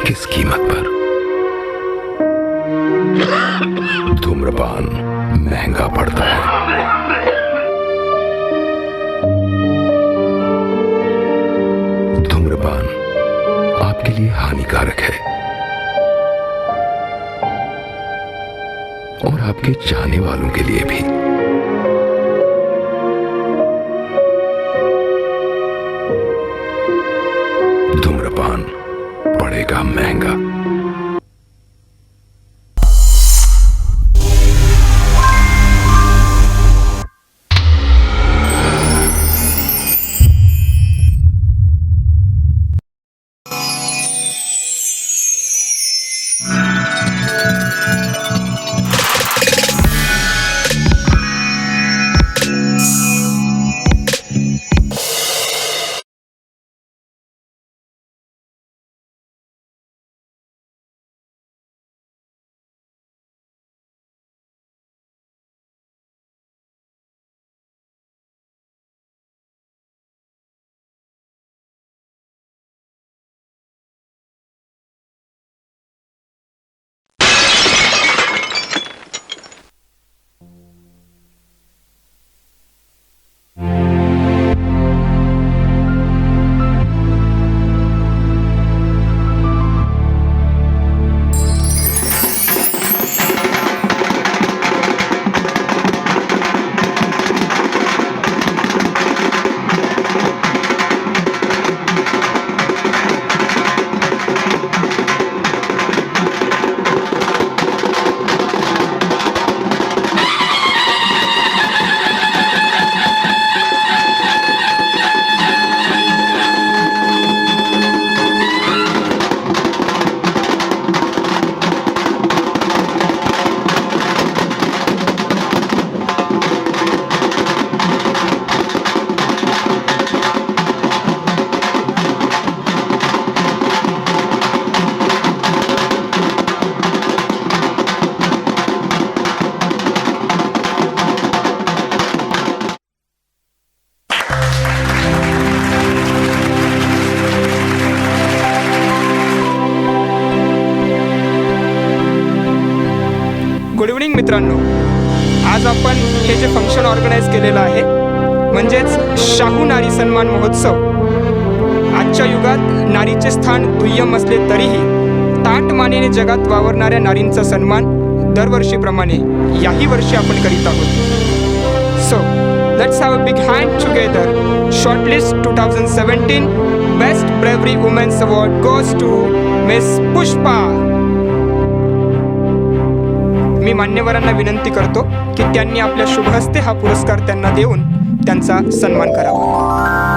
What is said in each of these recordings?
किस कीमत पर? धूम्रपान महंगा पड़ता है। धूम्रपान आपके लिए हानिकारक है और आपके चाहने वालों के लिए भी। धूम्रपान पड़ेगा महंगा। गुड इव्हनिंग मित्रांनो, आज आपण हे जे फंक्शन ऑर्गनाईज केलेलं आहे म्हणजेच शाहू नारी सन्मान महोत्सव। आजच्या युगात नारीचे स्थान दुय्यम असले तरीही ताटमानेने जगात वावरणाऱ्या नारींचा सन्मान दरवर्षीप्रमाणे याही वर्षी आपण करीत आहोत। So let's have a big hand together. Shortlist 2017 best bravery women's award goes to miss Pushpa. मी मान्यवरांना विनंती करतो की त्यांनी आपल्या शुभहस्ते हा पुरस्कार त्यांना देऊन त्यांचा सन्मान करावा।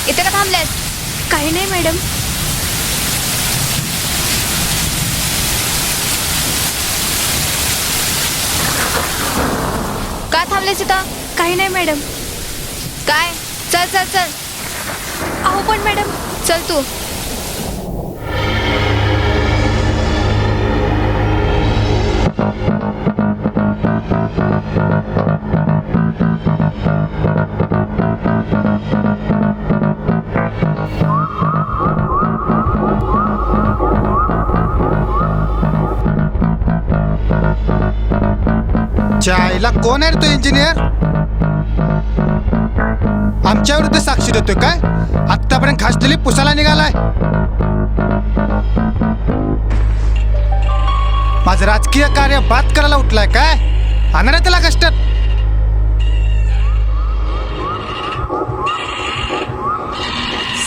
इथे का थांबलेस? काही नाही मॅडम. का थांबलेस इथं? काही नाही मॅडम. काय? चल चल चल. अहो पण मॅडम. चल तू. चायला कोण आहे रे तो इंजिनियर? आमच्या विरुद्ध साक्षी देतोय काय? आत्तापर्यंत खासलेली पुसाला निघालाय. माझं राजकीय कार्य बाद करायला उठलाय काय? आणणार आहे त्याला कष्टात.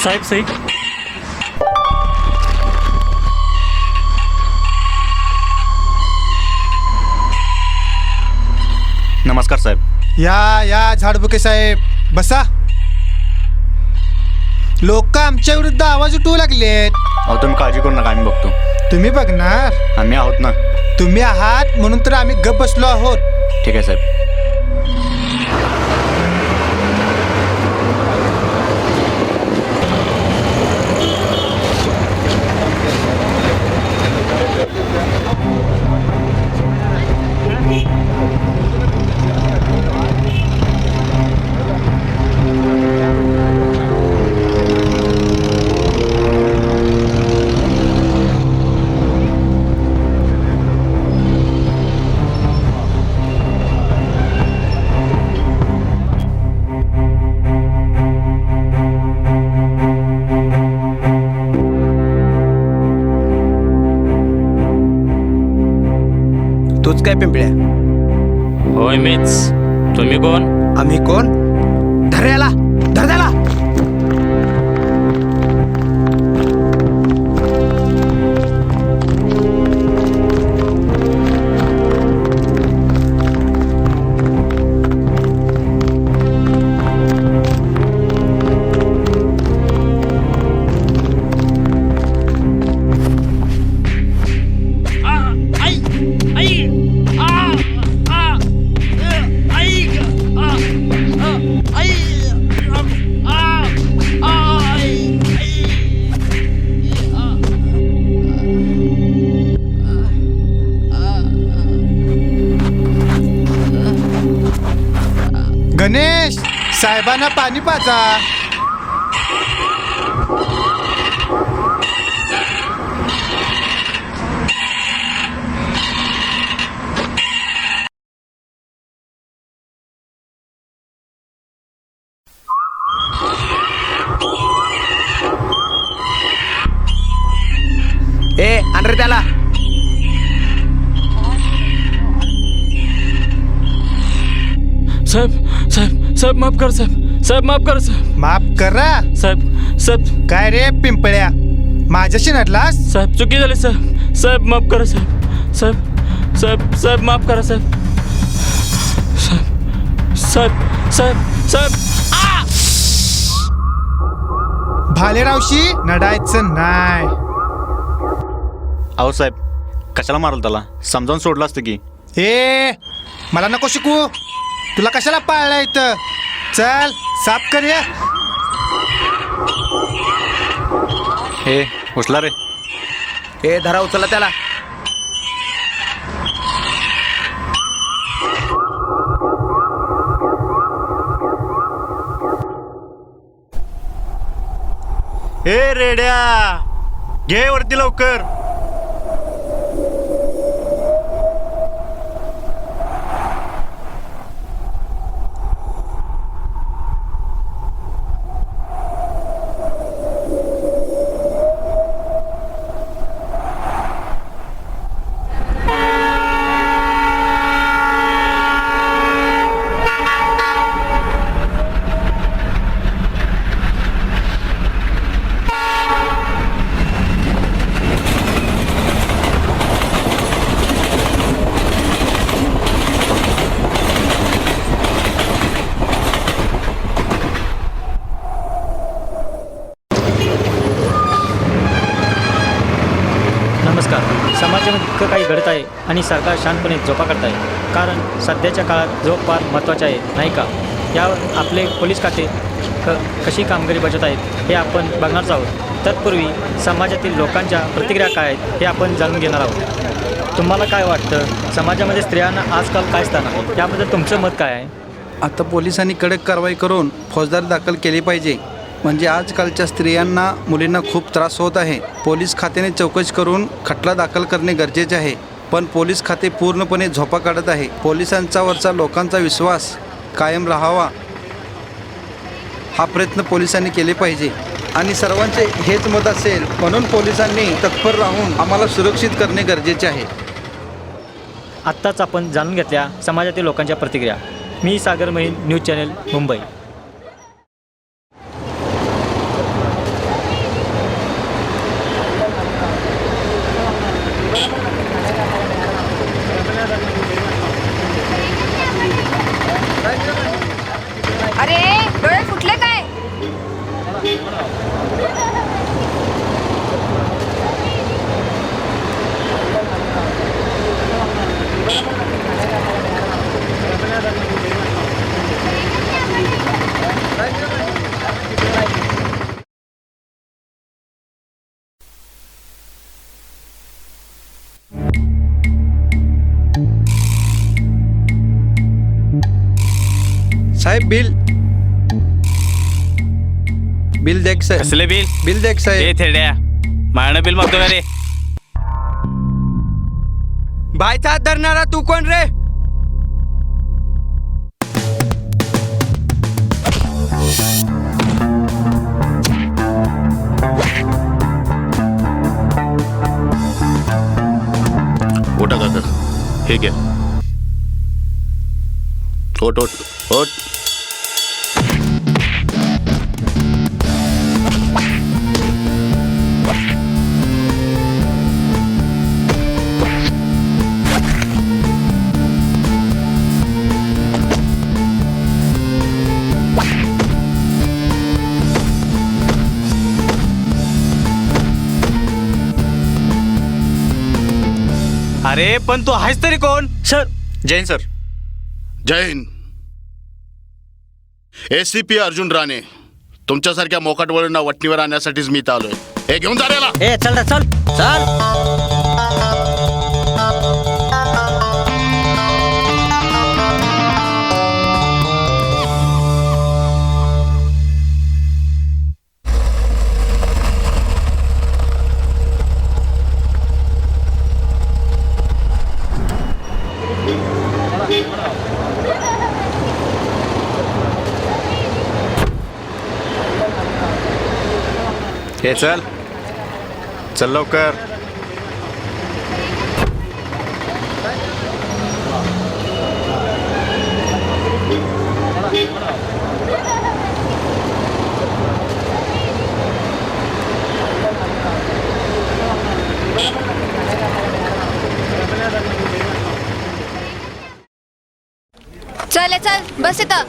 साहेब सही. नमस्कार साहेब. या झाडबुके साहेब बसा. लोक आमच्या विरुद्ध आवाज उठवू लागलेत. अहो तुम्ही काळजी करू नका, आम्ही बघतो. तुम्ही बघणार? आम्ही आहोत ना. तुम्ही आहात म्हणून तर आम्ही गप्प बसलो आहोत. ठीक आहे साहेब. तूच काय पिंपळ्या? होय मीच. तुम्ही कोण? आम्ही कोण? धर त्याला. गणेश साहेबांना पाणी पाजा. आण रे त्याला. साहेब माफ कर साहेब माफ कर साहेब. माफ करा साहेब काय रे पिंपळ्या, माझ्याशी नडलास? साहेब चुकी झाली साहेब माफ करा साहेब माफ करा साहेब. साहेब भालेरावशी नडायचं नाही. अहो साहेब कशाला मारल त्याला? समजावून सोडलं असतं की. मला नको शिकू. तुला कशाला पाळलं इथं? चल साफ कर. हे उचला रे. धरा उचला त्याला. हे रेड्या घे वरती लवकर. नमस्कार. समाजामध्ये इतकं काही घडत आहे आणि सरकार शांतपणे झोपा करत आहे, कारण सध्याच्या काळात झोप फार महत्त्वाचे आहे नाही का? यावर आपले पोलीस खाते कशी कामगिरी बजावत आहेत हे आपण बघणारच आहोत. तत्पूर्वी समाजातील लोकांच्या प्रतिक्रिया काय आहेत हे आपण जाणून घेणार आहोत. तुम्हाला काय वाटतं, समाजामध्ये स्त्रियांना आजकाल काय स्थान आहे, याबद्दल तुमचं मत काय आहे? आता पोलिसांनी कडक कारवाई करून फौजदारी दाखल केली पाहिजे. म्हणजे आजकालच्या स्त्रियांना मुलींना खूप त्रास होत आहे. पोलीस खात्याने चौकशी करून खटला दाखल करणे गरजेचे आहे. पण पोलीस खाते पूर्णपणे झोपा काढत आहे. पोलिसांचा वरचा लोकांचा विश्वास कायम राहावा हा प्रयत्न पोलिसांनी केले पाहिजे आणि सर्वांचे हेच मत असेल म्हणून पोलिसांनी तत्पर राहून आम्हाला सुरक्षित करणे गरजेचे आहे. आत्ताच आपण जाणून घेतल्या समाजातील लोकांच्या प्रतिक्रिया. मी सागर महिन, न्यूज चॅनल, मुंबई. अरे डोळे फुटले काय? साहेब बिल देख साहेब. कसले बिल? बिल देख ए साहेब. थेड्या मागणं बिल मागतो का रे? बायचा हात धरणारा तू कोण रे? ओटा काका हे घ्या. ओट ओट ओट. अरे पण तू आहेस तरी कोण? Sir, Jain sir. Jai Hind. ACP Arjun Rane तुमच्यासारख्या मोकाटवळींना वटणीवर आणण्यासाठीच मी इथं आलोय. हे घेऊन जा याला. ए चल रे, चल चल. हे चल चल लवकर. चल बस इथं.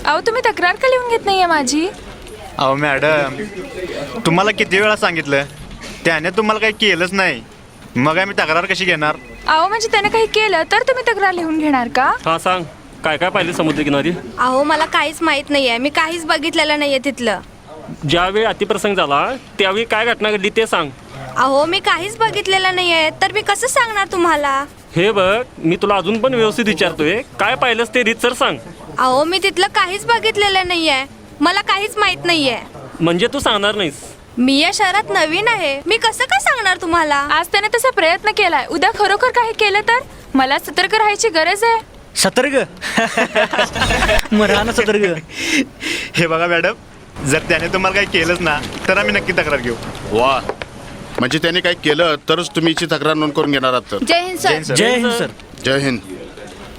अहो तुम्ही तक्रार का लिहून घेत नाहीये माझी? अहो मॅडम, तुम्हाला किती वेळा सांगितलं, त्याने तुम्हाला काही केलंच नाही, मग आम्ही तक्रार कशी घेणार? अहो म्हणजे त्याने काही केलं तर तुम्ही तक्रार लिहून घेणार का? हा सांग, काय काय पाहिलं समुद्रकिनारी? अहो मला काहीच माहित नाहीये, मी काहीच बघितलेलं नाहीये तिथलं. ज्यावेळी अतिप्रसंग झाला त्यावेळी काय घटना घडली ते सांग. अहो मी काहीच बघितलेलं नाहीये, तर मी कसं सांगणार तुम्हाला? हे बघ, मी तुला अजून पण व्यवस्थित विचारतोय, काय पाहिलंस ते रीतसर सांग. अहो मी तिथलं काहीच बघितलेलं नाहीये, मला काहीच माहित नाहीये. म्हणजे तू सांगणार नाहीस? मी या शहरात नवीन आहे, मी कसं काय सांगणार तुम्हाला? आज त्याने तसा प्रयत्न केलाय, उद्या खरोखर काही केलं तर मला सतर्क राहायची गरज आहे. सतर्क मराना सतर्क. हे बघा मॅडम, जर त्याने तुम्हाला काही केलंच ना तर आम्ही नक्की तक्रार घेऊ. वा, म्हणजे त्याने काही केलं तरच तुम्ही हिची तक्रार नोंद करून घेणार आहात तर? जय हिंद सर. जय हिंद सर. जय हिंद.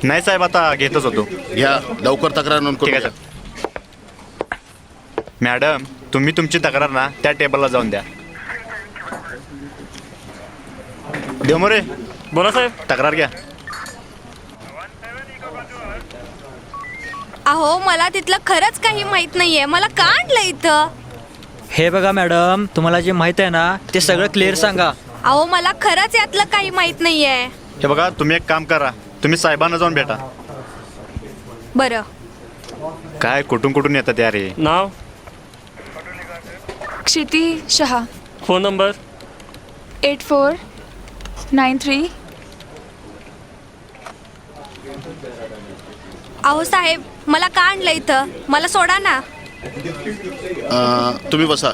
नाही साहेब, आता घेतच होतो. घ्या लवकर तक्रार नोंद ठीक करून आहे घ्या. सर. मॅडम, तुम्ही तुमची तक्रार ना त्या टेबलला जाऊन द्या. देवमोरे, बोला साहेब. तक्रार घ्या. अहो मला तिथलं खरंच काही माहित नाहीये, मला का आणलं इथं? हे बघा मॅडम, तुम्हाला जे माहित आहे ना ते सगळं क्लिअर सांगा. अहो मला खरंच यातलं काही माहित नाहीये. हे बघा, तुम्ही एक काम करा, तुम्ही साहेबांना जाऊन भेटा. बरं. काय कुठून कुठून येतात यार हे? नाव? क्षिती शहा. Phone number? 8493. अहो साहेब, मला का आणलं इथं? मला सोडा ना. तुम्ही बसा.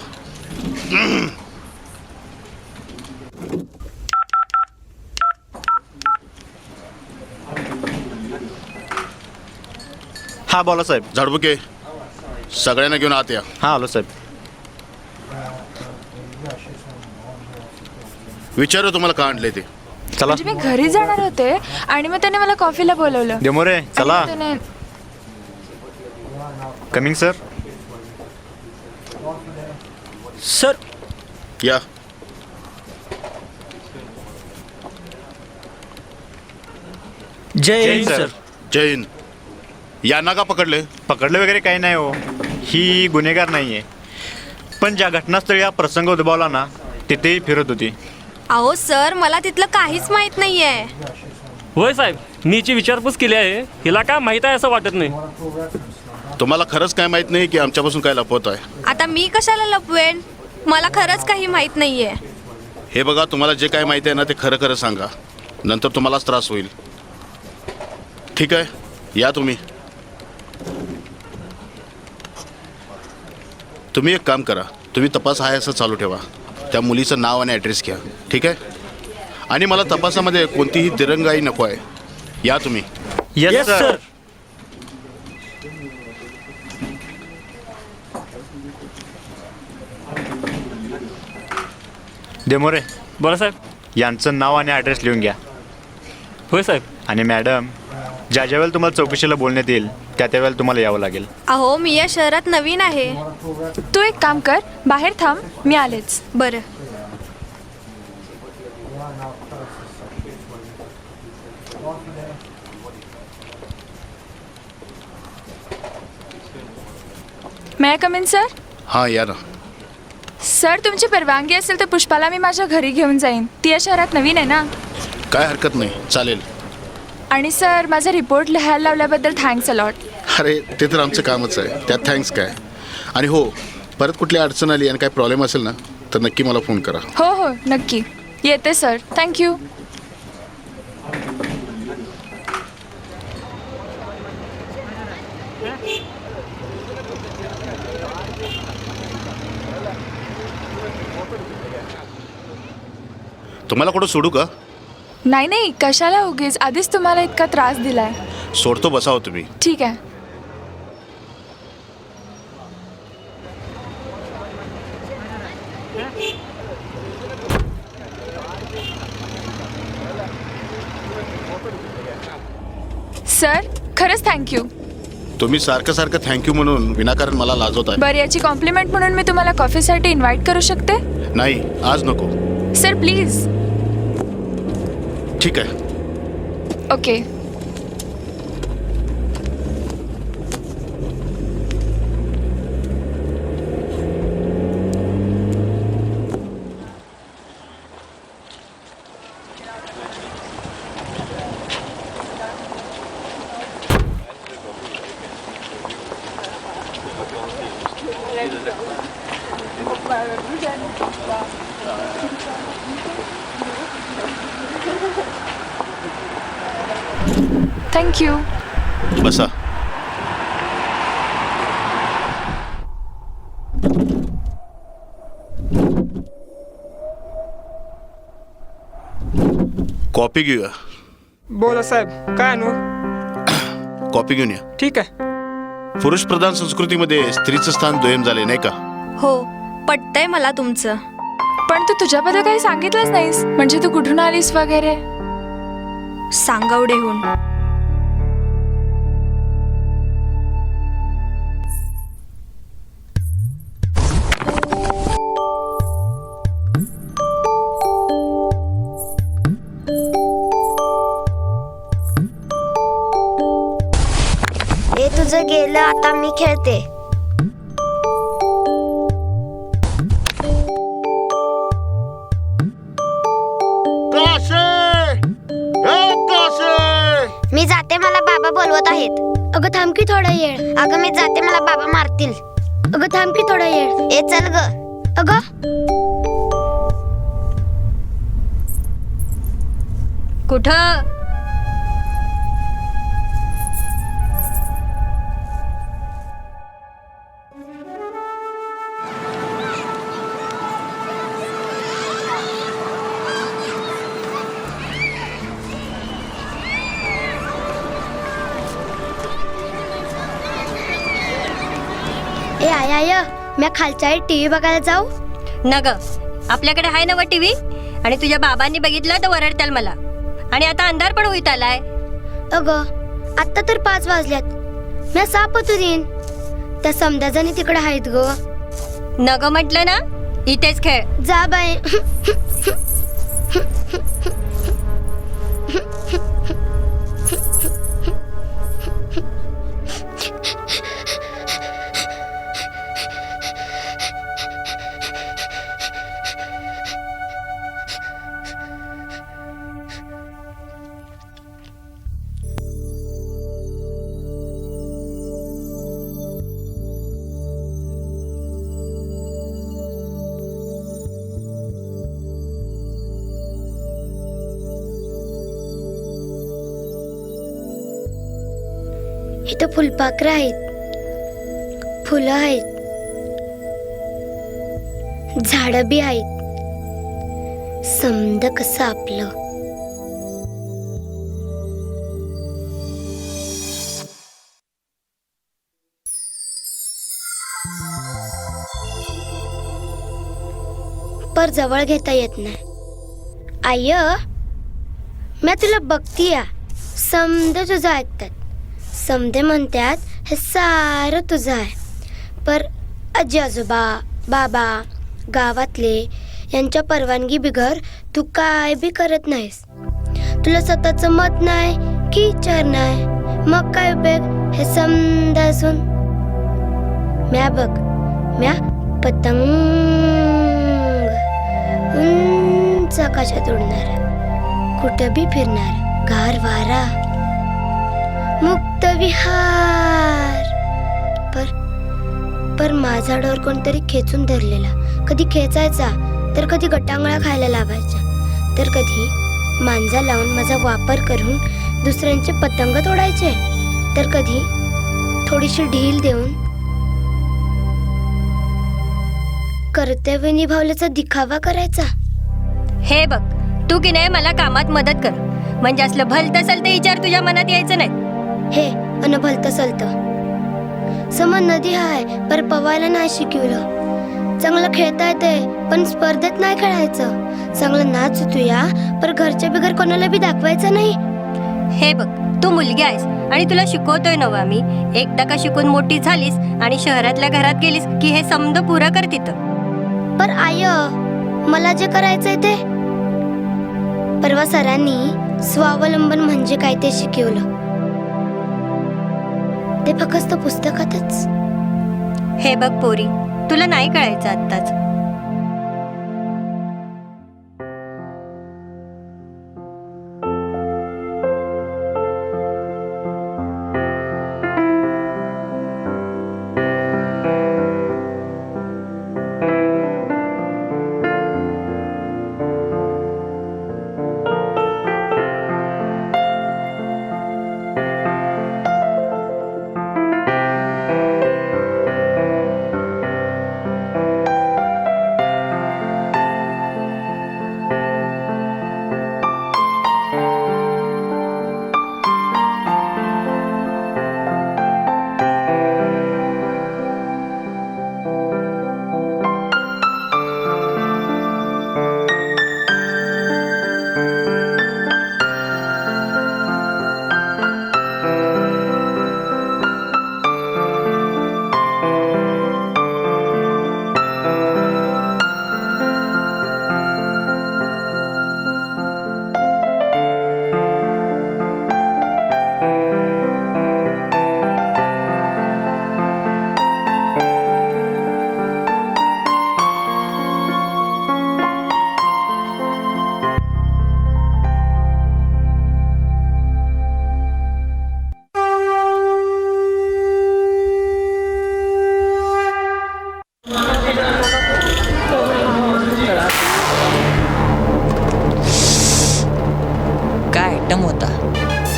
हा बोला साहेब. झाडबुके सगळ्यांना घेऊन आत या. हा आलो साहेब. विचारू तुम्हाला का आणले ते. चला म्हणजे मी घरी जाणार होते आणि मग त्याने मला कॉफीला बोलवलं. डेमोरे चला. आणि मग त्याने- कमिंग सर. सर या. जय हिंद सर. सर. जय हिंद. यांना का पकडले. पकडलं वगैरे काही नाही हो. ही गुन्हेगार नाही आहे. पण ज्या घटनास्थळी हा प्रसंग उद्भवला ना तिथेही फिरत होती. अहो सर मला तिथलं काहीच माहित नाहीये. होय साहेब, मी हिची विचारपूस केली आहे. हिला काय माहीत आहे असं वाटत नाही. तुम्हाला खरंच काय माहित नाही की आमच्यापासून काय लपवत आहे. आता मी कशाला लपवेन. मला खरंच काही माहित नाहीये. हे बघा, तुम्हाला जे काय माहिती आहे ना ते खरं खरं सांगा, नंतर तुम्हालाच त्रास होईल. ठीक आहे, या तुम्ही. तुम्ही एक काम करा, तुम्ही तपास आहे असं चालू ठेवा. त्या मुलीचं नाव आणि ॲड्रेस घ्या. ठीक आहे. आणि मला तपासामध्ये कोणतीही दिरंगाई नको आहे. या तुम्ही. Yes sir. डेमोरे बरं साहेब. यांचं नाव आणि ॲड्रेस लिहून घ्या. होय साहेब. आणि मॅडम, ज्या वेळेला तुम्हाला चौकशीला बोलण्यात येईल त्या वेळेला तुम्हाला यावं लागेल. अहो मी या शहरात नवीन आहे. तू एक काम कर, बाहेर थांब, मी आलेच. बरं. मे आय कम इन सर. हां या ना. सर तुमची परवानगी असेल तर पुष्पाला मी माझ्या घरी घेऊन जाईन. ती या शहरात नवीन आहे ना. काय हरकत नाही, चालेल. आणि सर माझा रिपोर्ट लिहायला लावल्याबद्दल थँक्स अलॉट. अरे ते तर आमचं कामच आहे, त्यात थँक्स काय. आणि हो, परत कुठली अडचण आली आणि काही प्रॉब्लेम असेल ना तर नक्की मला फोन करा. हो हो नक्की येते सर. थँक्यू. तुम्हाला कुठं सोडू का. नाही नाही कशाला उगीच, आधीच तुम्हाला इतका त्रास दिलाय. सोडतो, बसावं तुम्ही. ठीक आहे. सर खरंच थँक्यू. तुम्ही सारखं सारखं थँक्यू म्हणून विनाकारण मला लाजवत आहे. बरं याची कॉम्प्लिमेंट म्हणून मी तुम्हाला कॉफीसाठी इन्व्हाइट करू शकते. नाही, आज नको. Sir please. ठीक आहे. ओके. थँक्यू. बसा. कॉपी घेऊया. बोला साहेब, काय आणू. कॉपी घेऊन या. ठीक आहे. पुरुष प्रधान संस्कृतीमध्ये स्त्रीचं स्थान दुय्यम झाले नाही का. हो पटतंय मला तुमचं. पण तू तुझ्याबद्दल काही सांगितलंच नाहीस. म्हणजे तू कुठून आलीस वगैरे. सांगवडेहून. हे तुझं गेलं, आता मी खेळते. मी जाते, मला बाबा बोलवत आहेत. अगं थांब की थोडा वेळ. अगं मी जाते, मला बाबा मारतील. अगं थांब की थोडा वेळ. ए चल ग. अगं कुठं. आय मी खालच्या टीव्ही बघायला जाऊ? नग आपल्याकडे आहे नव टीव्ही आणि तुझ्या बाबांनी बघितलं तर वरडताल मला. आणि आता अंधार पण होईत आलाय. अगं आत्ता तर 5 वाजल्यात. मी सापतू देईन. त्या समजाजाने तिकडे आहेत ग. नग म्हटलं ना इथेच खेळ. जा बाई. इथं फुलपाखरं आहेत, फुलं आहेत, झाडं बी आहेत. समद कसं आपलं. पर जवळ घेता येत नाही. आय मी तुला बघतीया. समद तुझं ऐकतात. समधे म्हणतात हे सारं तुझं आहे. पर आजी आजोबा बाबा गावातले यांच्या परवानगी बिगर तू काय बी करत नाहीस. तुला स्वतःचं मत नाही की विचार नाही. मग काय उपयोग हे समजा असून. म्या बघ म्या पतंग उंच आकाशात उडणार, कुठं बी फिरणार, गार वारा, मुक्त विहार. पर माझा डोर कोणतरी खेचून धरलेला. कधी खेचायचा तर कधी गटांगळा खायला लावायचा, तर कधी मांजा लावून माझा वापर करून दुसऱ्यांचे पतंग तोडायचे, तर कधी थोडीशी ढील देऊन कर्तव्य निभावल्याचा दिखावा करायचा. हे बघ तू की नाही मला कामात मदत कर. म्हणजे असलं भलतं सलतं विचार तुझ्या मनात यायचं नाही. हे अन भलतं सलतं. समज नदी हाय पर पवायला नाही शिकवलं. चांगलं खेळता येते पण स्पर्धेत नाही खेळायचं. चांगलं नाच तुया पर घरच्या बिगर कोणाला बी दाखवायचं नाही. हे बघ तू मुलगी आहेस आणि तुला शिकवतोय नवा मी. एकदा का शिकून मोठी झालीस आणि शहरातल्या घरात गेलीस की हे समज पुरं कर तिथं. पर आय मला जे करायचंय ते. परवा सरांनी स्वावलंबन म्हणजे काय ते शिकवलं. ते फक्त पुस्तकातच. हे बघ पोरी तुला नाही कळायचं आत्ताच.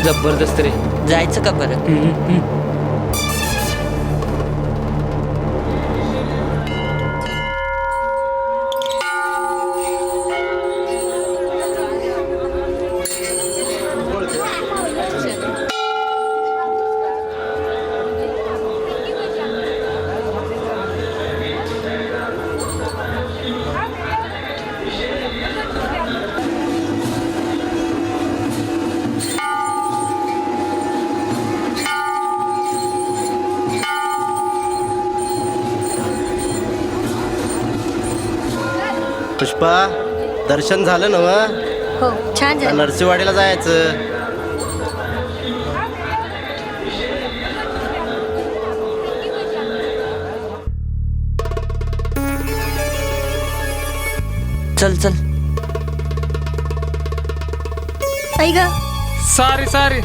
जबरदस्त रे. जायचं का बरं? पुष्पा दर्शन झालं ना? हो छान झालं. नरसिंहवाडीला जायचं. चल चल. आई ग सारी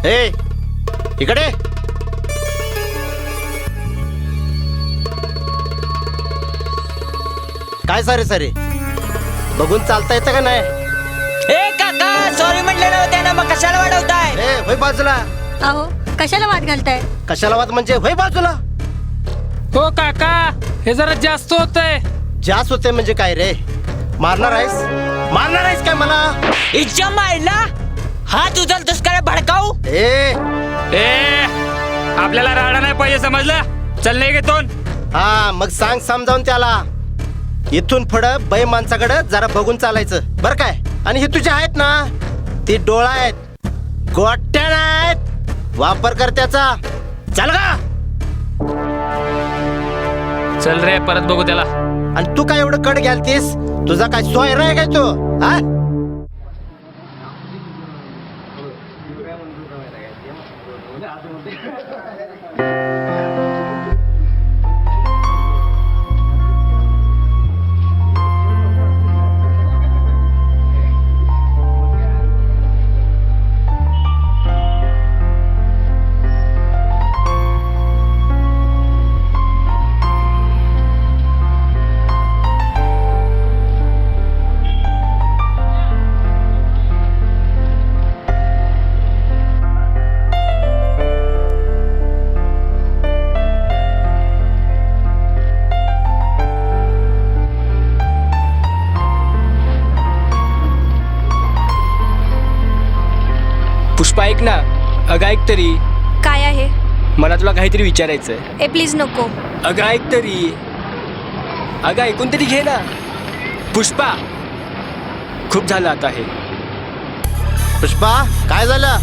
ए इकडे. काय सारे बघून चालता येतं का नाही? ए काका सॉरी म्हटलं नव्हतं ना, मग कशाला वाढवताय? ए होय बाजूला. अहो कशाला वाद घालताय? कशाला वाद म्हणजे होय बाजूला. हो काका हे जरा जास्त होतंय. जास्त होते म्हणजे काय रे? मारणार आहेस काय मला? इच्छा मारला हा तुझा दुष्काळ भडकाऊ. ए आपल्याला राडा नाही पाहिजे, समजलं? चल नाही घेतोन. हा मग सांग समजावून त्याला. इथून पुढं बाई माणसाकडे जरा बघून चालायचं बरं काय? आणि हे तुझे आहेत ना, ती डोळा आहेत, गोट्या नाहीत. वापर कर त्याचा. चल का? चल रे परत बघू त्याला. आणि तू काय एवढं कड घ्यालतीस? तुझा काय सोयर आहे काय तो? हा पुष्पा ऐक ना. अगं ऐक तरी. काय आहे? मला तुला काहीतरी विचारायचंय. ए प्लीज नको. अगं ऐक तरी. अगं ऐकून तरी घे ना. पुष्पा खूप झालं आता हे. पुष्पा काय झालं?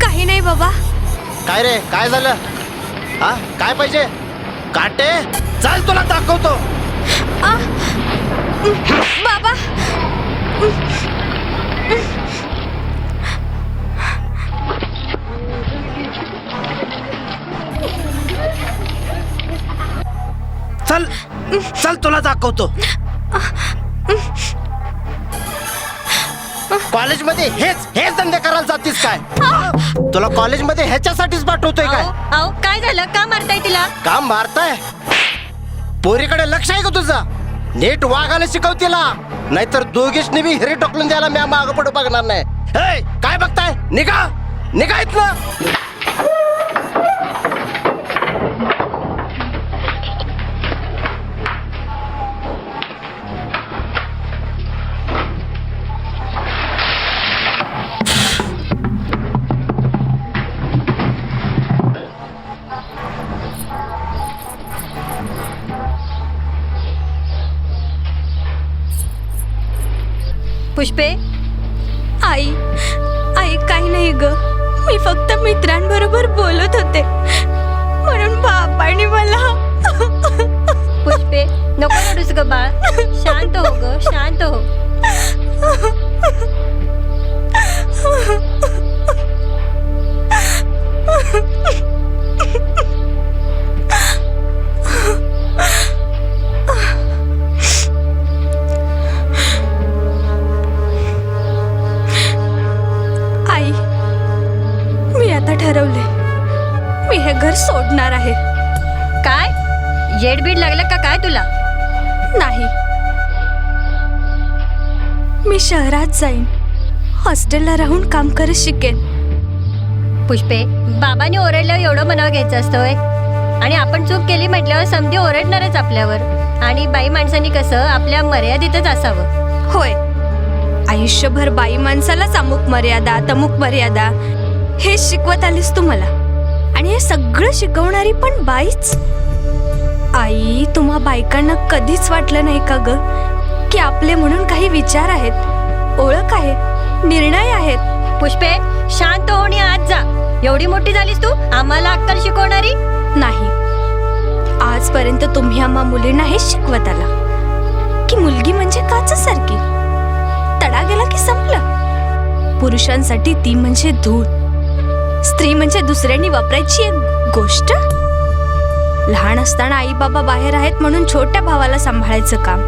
काही नाही बाबा. काय रे काय झालं? हा काय पाहिजे? काटे चल तुला दाखवतो. बाबा चल चल तुला दाखवतो. कॉलेजमध्ये हेच धंदे करायला जातीस काय? तुला कॉलेजमध्ये ह्याच्यासाठीच पाठवतोय काय? अहो काय झालं? का मारताय तिला? का मारताय? पोरीकडे लक्ष आहे का तुझं? नीट वागायला शिकव तिला, नाहीतर दोघींनी बी हिरी टोकलून द्यायला मी मागं पुढे बघणार नाही. काय बघताय? निघा इथनं. पुष्पे आई काही नाही ग. मी फक्त मित्रांबरोबर बोलत होते म्हणून बाबांनी मला. पुष्पे नको रडूस ग बाळ. शांत हो ग, शांत हो. आई मी आता ठरवले, मी हे घर सोडणार आहे. काय येडबीड लागलं का काय तुला? नाही, मी शहरात जाईन, हॉस्टेलला राहून काम करत शिकेन. पुष्पे बाबांनी ओरडल्यावर एवढं मनावर घ्यायचं असतं होय? आणि आपण चूक केली म्हटल्यावर समधी ओरडणारच आपल्यावर. आणि बाई माणसांनी कसं आपल्या मर्यादितच असावं. होय, आयुष्यभर बाई माणसालाच अमुक मर्यादा तमुक मर्यादा हे शिकवत आलीस तू मला. आणि हे सगळं शिकवणारी पण बाईच. आई तुम्हा बायकांना कधीच वाटलं नाही का ग की आपले म्हणून काही विचार आहेत, ओळख आहे, निर्णय आहेत? पुष्पे शांत हो आणि आज जा. एवढी मोठी झालीस तू, आम्हाला अक्कल शिकवणारी नाही. आजपर्यंत तुम्ही आम्हा मुलींना हेच शिकवत आला की मुलगी म्हणजे काचसारखी, तडा गेला की संपलं. पुरुषांसाठी ती म्हणजे धूळ, स्त्री म्हणजे दुसऱ्यांनी वापरायची एक गोष्ट. लहान असताना आई बाबा बाहेर आहेत म्हणून छोट्या भावाला सांभाळायचं काम.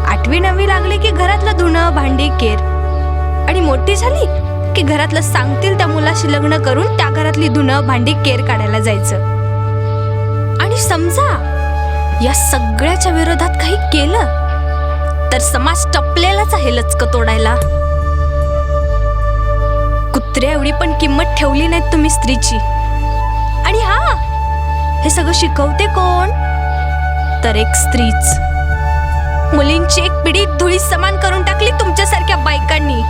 8वी 9वी लागले की घरातलं धुणं भांडी केर, आणि मोठी झाली की घरातलं सांगतील त्या मुलाशी लग्न करून त्या घरातली धुणं भांडी केर काढायला जायचं. आणि समजा या सगळ्याच्या विरोधात काही केलं तर समाज टपलेलाच आहे लचक तोडायला. कुत्र्या एवढी पण किंमत ठेवली नाहीत तुम्ही स्त्रीची. आणि हा, हे सगळं शिकवते कोण? तर एक स्त्रीच. मुलींची एक पिढी धुळी समान करून टाकली तुमच्यासारख्या बायकांनी.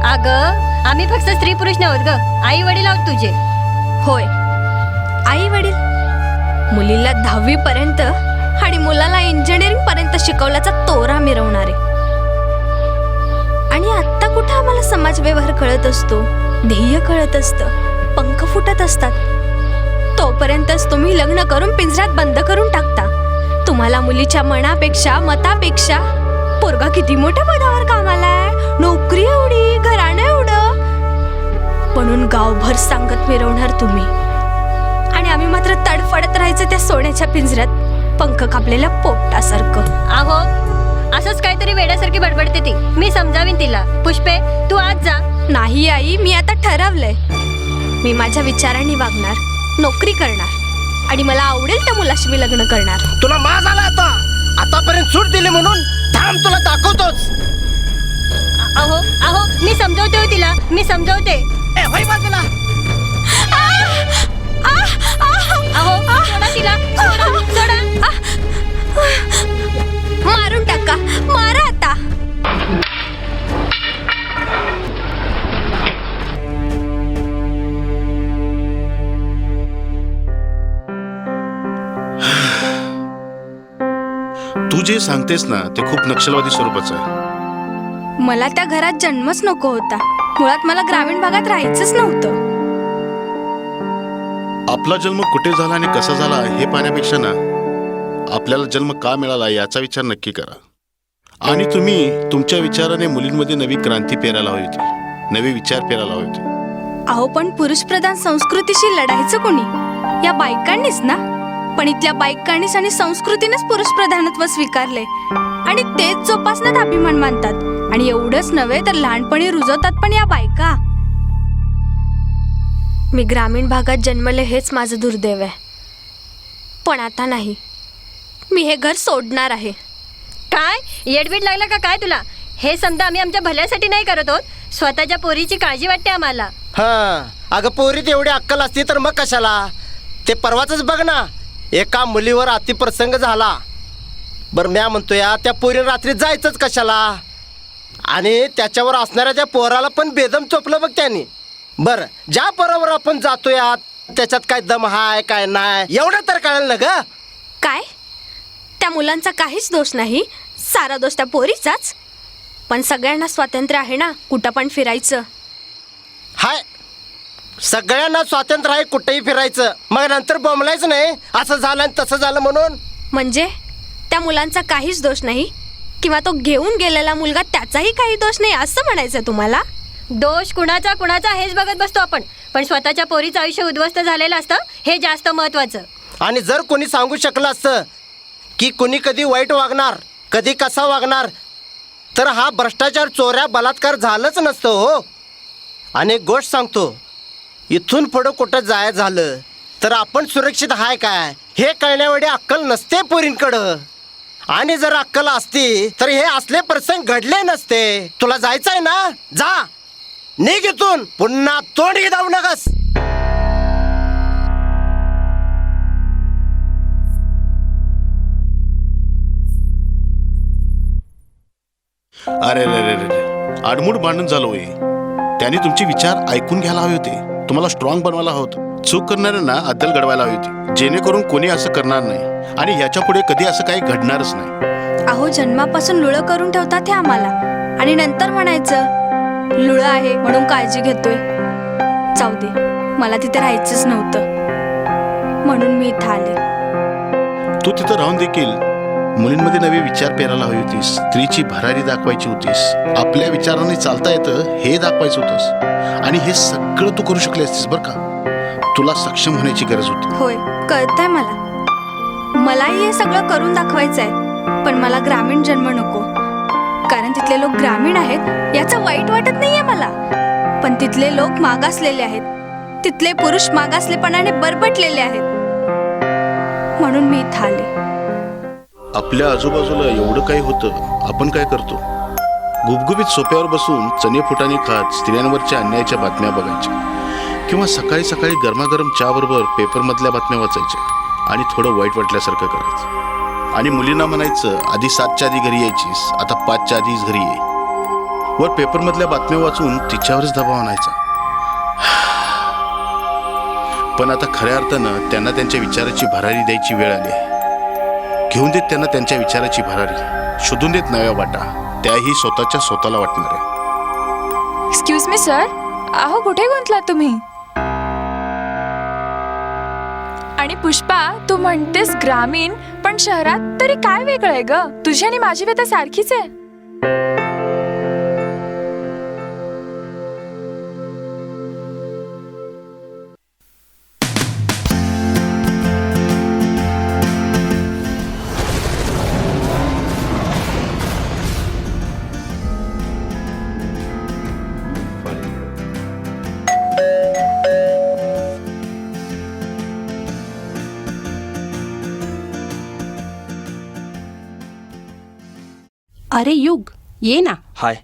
अगं, आम्ही फक्त स्त्री पुरुष नव्हत ग, आई वडील आहोत तुझे. होय, आई वडील. मुलीला 10वी पर्यंत आणि मुलाला इंजिनिअरिंग पर्यंत शिकवल्याचा तोरा मिरवणारे. आणि आत्ता कुठं आम्हाला समाज व्यवहार कळत असतो, ध्येय कळत असतं, पंख फुटत असतात. तोपर्यंतच तुम्ही लग्न करून पिंजऱ्यात बंद करून टाकता. तुम्हाला मुलीच्या मनापेक्षा मतापेक्षा पोरगा किती मोठ्या पदावर कामाला आहे, नोकरी एवढी, घराणं एवढं, म्हणून गावभर सांगत मिरवणार तुम्ही. आणि आम्ही मात्र तडफडत राहायचं त्या सोन्याच्या पिंजऱ्यात पंख कापलेल्या पोपटासारखं. अहो, असंच काहीतरी वेड्यासारखी बडबडते ती. मी समजावीन तिला. पुष्पे, तू आज जा. नाही आई, मी आता ठरवलंय. मी माझ्या विचारांनी वागणार, नोकरी करणार, आणि मला आवडेल त्या मुलाशी मी लग्न करणार. तुला माज आला आता. आतापर्यंत सूट दिली म्हणून थांब, तुला दाखवतोच. अहो अहो, मी समजवते हो तिला, मी समजवते. ए, होय बाजूला. अहो, सोडा तिला, सोडा. मारून टाका, मारा आता. तू जे सांगतेस ना ते खूप नक्षलवादी स्वरूपाचं आहे. मला त्या घरात जन्मच नको होता. मुळात मला ग्रामीण भागात राहायचंच नव्हतं. आपला जन्म कुठे झाला आणि कसा झाला हे पाहण्यापेक्षा ना आपल्याला जन्म का मिळाला याचा विचार नक्की करा. आणि तुम्ही तुमच्या विचाराने मुलींमध्ये नवी क्रांती पेरायला हवी होती, नवे विचार पेरायला हवे होते. अहो, पण पुरुष प्रधान संस्कृतीशी लढायचं कोणी? या बायकांनीच ना. पण इथल्या बायकांनीच आणि संस्कृतीनेच पुरुष प्रधानत्व स्वीकारले आणि तेच जोपासण्यात अभिमान मानतात. आणि एवढंच नव्हे तर लहानपणी रुजवतात पण या बायका. मी ग्रामीण भागात जन्मले हेच माझं दुर्दैव आहे. पण आता नाही, मी हे घर सोडणार आहे. काय येडबीड लागला का काय तुला? हे समजा आम्ही आमच्या भल्यासाठी नाही करत आहोत, स्वतःच्या पोरीची काळजी वाटते आम्हाला. हा, अगं पोरीत एवढी अक्कल असती तर मग कशाला? ते परवाच बघ ना, एका मुलीवर अतिप्रसंग झाला. बरं, म्या म्हणतो या त्या पोरीने रात्री जायचंच कशाला? आणि त्याच्यावर असणाऱ्या त्या पोराला पण बेदम चोपलं बघ त्यांनी. बरं, ज्या पोरावर आपण जातो या त्याच्यात काय दम हाय काय नाही एवढं तर कळलं ना ग. काय? त्या मुलांचा काहीच दोष नाही, सारा दोष त्या पोरीचाच. पण सगळ्यांना स्वातंत्र्य आहे ना, कुठं पण फिरायचं. हाय, सगळ्यांना स्वातंत्र्य आहे कुठेही फिरायचं. मग नंतर बोंबलायचं नाही असं झालं आणि तसं झालं म्हणून. म्हणजे त्या मुलांचा काहीच दोष नाही, किंवा तो घेऊन गेलेला मुलगा त्याचाही काही दोष नाही असं म्हणायचं तुम्हाला? दोष कुणाचा कुणाचा हेच बघत बसतो आपण, पण स्वतःच्या पोरीचं आयुष्य उद्ध्वस्त झालेलं असतं हे जास्त महत्वाचं. आणि जर कोणी सांगू शकलं असतं की कोणी कधी वाईट वागणार, कधी कसा वागणार, तर हा भ्रष्टाचार, चोऱ्या, बलात्कार झालंच नसतं हो. आणि एक गोष्ट सांगतो, इथून पुढं कुठं जायचं झालं तर आपण सुरक्षित आहे काय हे कळण्यावेळी अक्कल नसते पोरींकडं. आणि जर अक्कल असती तर हे असले प्रसंग घडले नसते. तुला जायचं आहे ना, जा, निघ इथून, पुन्हा तोंड जाऊ नकस. अरे रे रे रे, आडमूड भांडण झालं होई. त्यांनी तुमचे विचार ऐकून घ्यायला हवे होते, तुम्हाला स्ट्रॉंग बनवायला हवं. चूक करणाऱ्यांना अद्दल घडवायला हवी होती, जेणेकरून कोणी असं करणार नाही आणि ह्याच्या पुढे कधी असं काही घडणारच नाही. अहो, जन्मापासून लुळं करून ठेवतात हे आम्हाला, आणि नंतर म्हणायचं लुळं आहे म्हणून काळजी घेतोय. जाऊ दे, मला तिथे राहायचंच नव्हतं म्हणून मी इथं आले. तू तिथं राहून देखील मुलींमध्ये नवे विचार पेरायला हवी होतीस, स्त्रीची भरारी दाखवायची होतीस, आपल्या विचाराने चालता येतं हे दाखवायचं होतंस. आणि हे सगळं तू करू शकली असतीस बरं का. तुला सक्षम होण्याची गरज होती. होय कळतंय मलाही हे सगळं करून दाखवायचं आहे, पण मला ग्रामीण जन्म नको. कारण तिथले लोक ग्रामीण आहेत याचं वाईट वाटत नाहीये मला, पण तिथले लोक मागासलेले आहेत. तिथले पुरुष मागासलेपणाने बरबटलेले आहेत, म्हणून मी इथं आले. आपल्या आजूबाजूला एवढं काही होतं, आपण काय करतो? गुबगुबीत सोप्यावर बसून चणे फुटाणे खात स्त्रियांवरच्या अन्यायाच्या बातम्या बघायच्या, किंवा सकाळी सकाळी गरमागरम चहाबरोबर पेपरमधल्या बातम्या वाचायच्या आणि थोडं वाईट वाटल्यासारखं करायचं. आणि मुलींना म्हणायचं, आधी 7च्या आधी घरी यायचीस, आता 5च्या आधीच घरी ये. वर पेपरमधल्या बातम्या वाचून तिच्यावरच दबाव आणायचा. पण आता खऱ्या अर्थानं त्यांना त्यांच्या विचाराची भरारी द्यायची वेळ आली आहे. घेऊन देत त्यांना त्यांच्या विचाराची भरारी, शोधून देत नव्या वाटा, त्याही स्वतःला वाटणार आहे. एक्सक्यूज मी सर, अहो कुठे गुंतलात तुम्ही? आणि पुष्पा, तू म्हणतेस ग्रामीण, पण शहरात तरी काय वेगळं आहे ग? तुझी आणि माझी व्यथा सारखीच आहे. अरे युग, ये ना. हाय.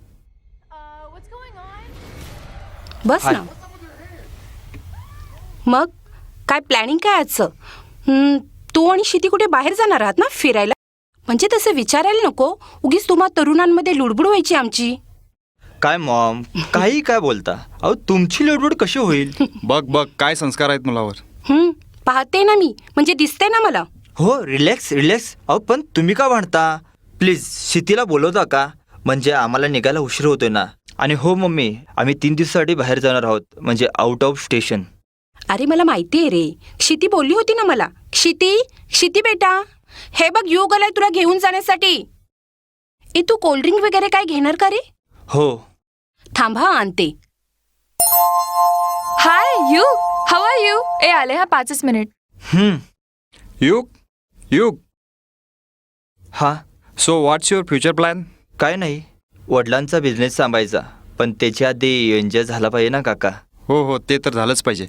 बस ना. मग काय प्लॅनिंग काय आजचं? तू आणि शिती कुठे बाहेर जाणार आहात ना फिरायला? म्हणजे तसं विचारायला नको, उगीच तुम्हा तरुणांमध्ये लुडबुड व्हायची आमची. काय मॉम, काही काय बोलता? अहो तुमची लडबड कशी होईल? बघ काय संस्कार आहेत मुलावर. पाहते ना मी, म्हणजे दिसते ना मला. हो, रिलॅक्स. अहो पण तुम्ही का भांडता? प्लीज शितीला बोलवता का? म्हणजे आम्हाला निघायला उशीर होतोय ना. आणि हो मम्मी, आम्ही 3 दिवसासाठी बाहेर जाणार आहोत, म्हणजे आउट ऑफ स्टेशन. अरे मला माहिती आहे रे, क्षिती बोलली होती ना मला. क्षिती बेटा, हे बघ युग आलाय तुला घेऊन जाण्यासाठी. तू कोल्ड्रिंक वगैरे काय घेणार का रे? हो. थांबा आणते. Hi you, how are you? आले हा 5 मिनिट. युग. हा. So what's your future plan? काय नाही, वडिलांचा बिझनेस सांभाळायचा, पण त्याच्या आधी एन्जॉय झाला पाहिजे ना काका. हो, ते तर झालंच पाहिजे,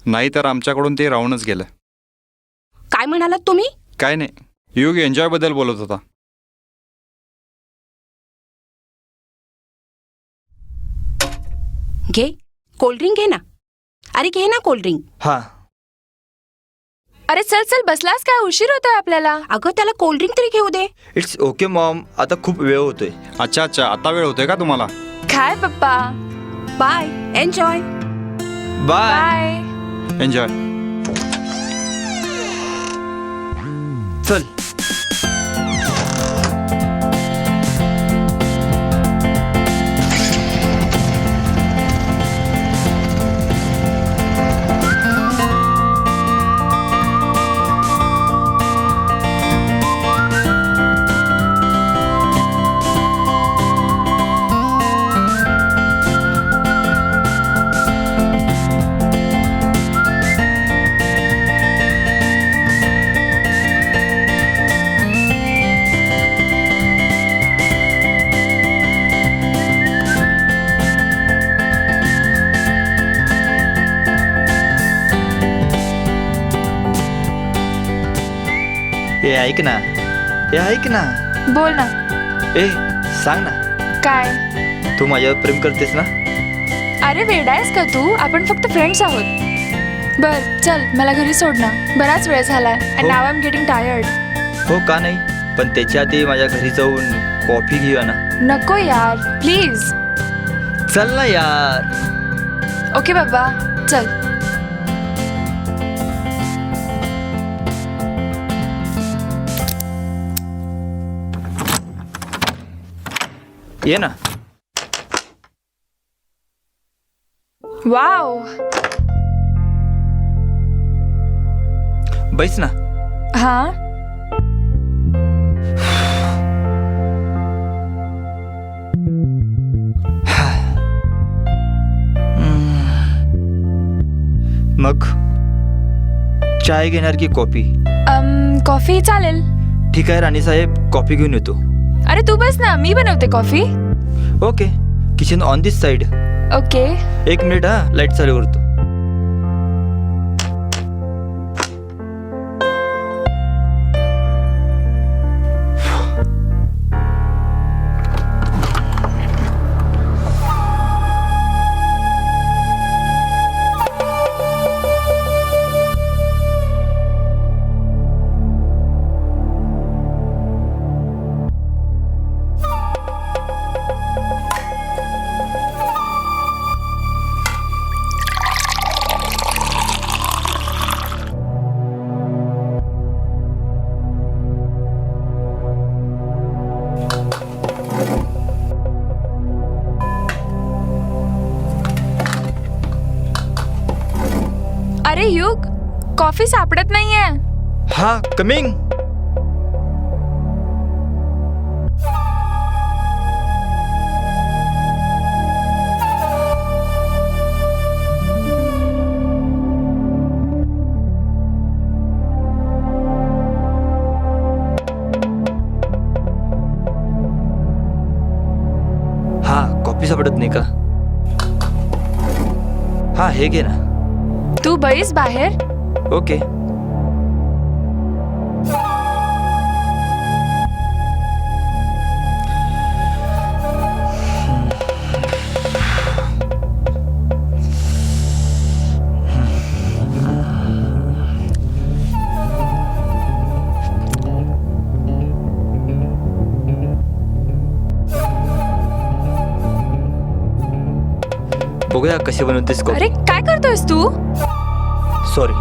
नाही तर आमच्याकडून ते राहूनच गेलं. काय म्हणालात तुम्ही? काय नाही, युग एन्जॉय बद्दल बोलत होता. घे कोल्ड्रिंक, घे ना. अरे घे ना कोल्ड्रिंक. हा. अरे चल बसलास काय? उशीर होतोय आपल्याला. अगं त्याला कोल्ड्रिंक तरी घेऊ दे. इट्स ओके मॉम, आता खूप वेळ होतोय. अच्छा, आता वेळ होतोय का तुम्हाला? काय पप्पा? Bye, enjoy. बाय. एन्जॉय. चल. ऐक ना. बोल ना. सांग ना. काय? तू माझ्यावर प्रेम करतेस ना? अरे वेडा आहेस का तू? आपण फक्त फ्रेंड्स आहोत. बर चल, मला घरी सोड ना, बराच वेळ झालाय. And now I am getting tired. हो का नाही, पण त्याच्या आधी माझ्या घरी जाऊन कॉफी घेऊया ना. नको यार, प्लीज. चल ना यार. ओके बाबा, चल. ये ना. वाव. बैस ना. हा. मग चाय घेणार की कॉफी? कॉफी चालेल. ठीक आहे राणी साहेब, कॉफी घेऊन येतो. अरे तू बस ना, मी बनवते coffee. Okay. Kitchen on this side. Okay. 1 minute हा, लाईट चालू करतो. अरे युग, कॉफी सापडत नाहीये. हा, कमिंग. हा, कॉफी सापडत नाही का? हा, हे घे ना. तू बैस बाहेर. ओके. बघूया कशी बनवतेस कॉफी. अरे काय करतोयस तू? सॉरी.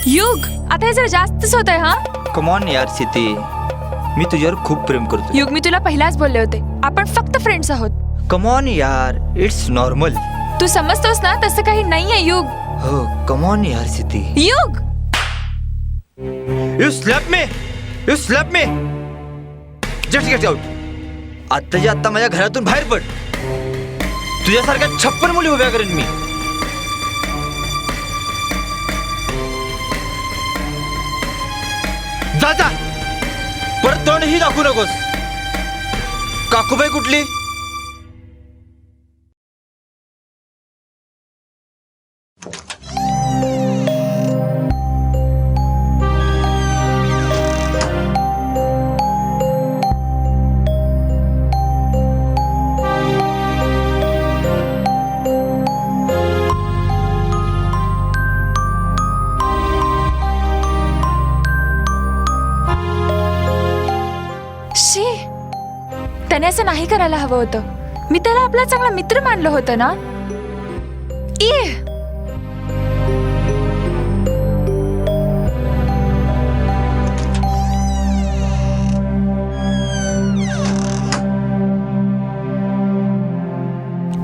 युग, आता हे जरा जास्तच होत आहे. हा, कम ऑन यार सिती, मी तुझ्यावर खूप प्रेम करतो. युग, मी तुला पहिलाच बोलले होते, आपण फक्त फ्रेंड्स आहोत. कम ऑन यार, इट्स नॉर्मल. तू समजतोस ना, तसं काही नाहीये युग. हो, कम ऑन यार सिती. Yug, you slap me, you slap me. Just get out. आत्ताच्या आत्ता माझ्या घरातून बाहेर पड. तुझ्यासारख्या 56 मुली उभ्या करेन मी. जा जा, परत तोंडही दाखवू नकोस. काकूबाई कुठली? शी, त्याने असं नाही करायला हवं होतं. मी त्याला आपला चांगला मित्र मानलं होतं ना.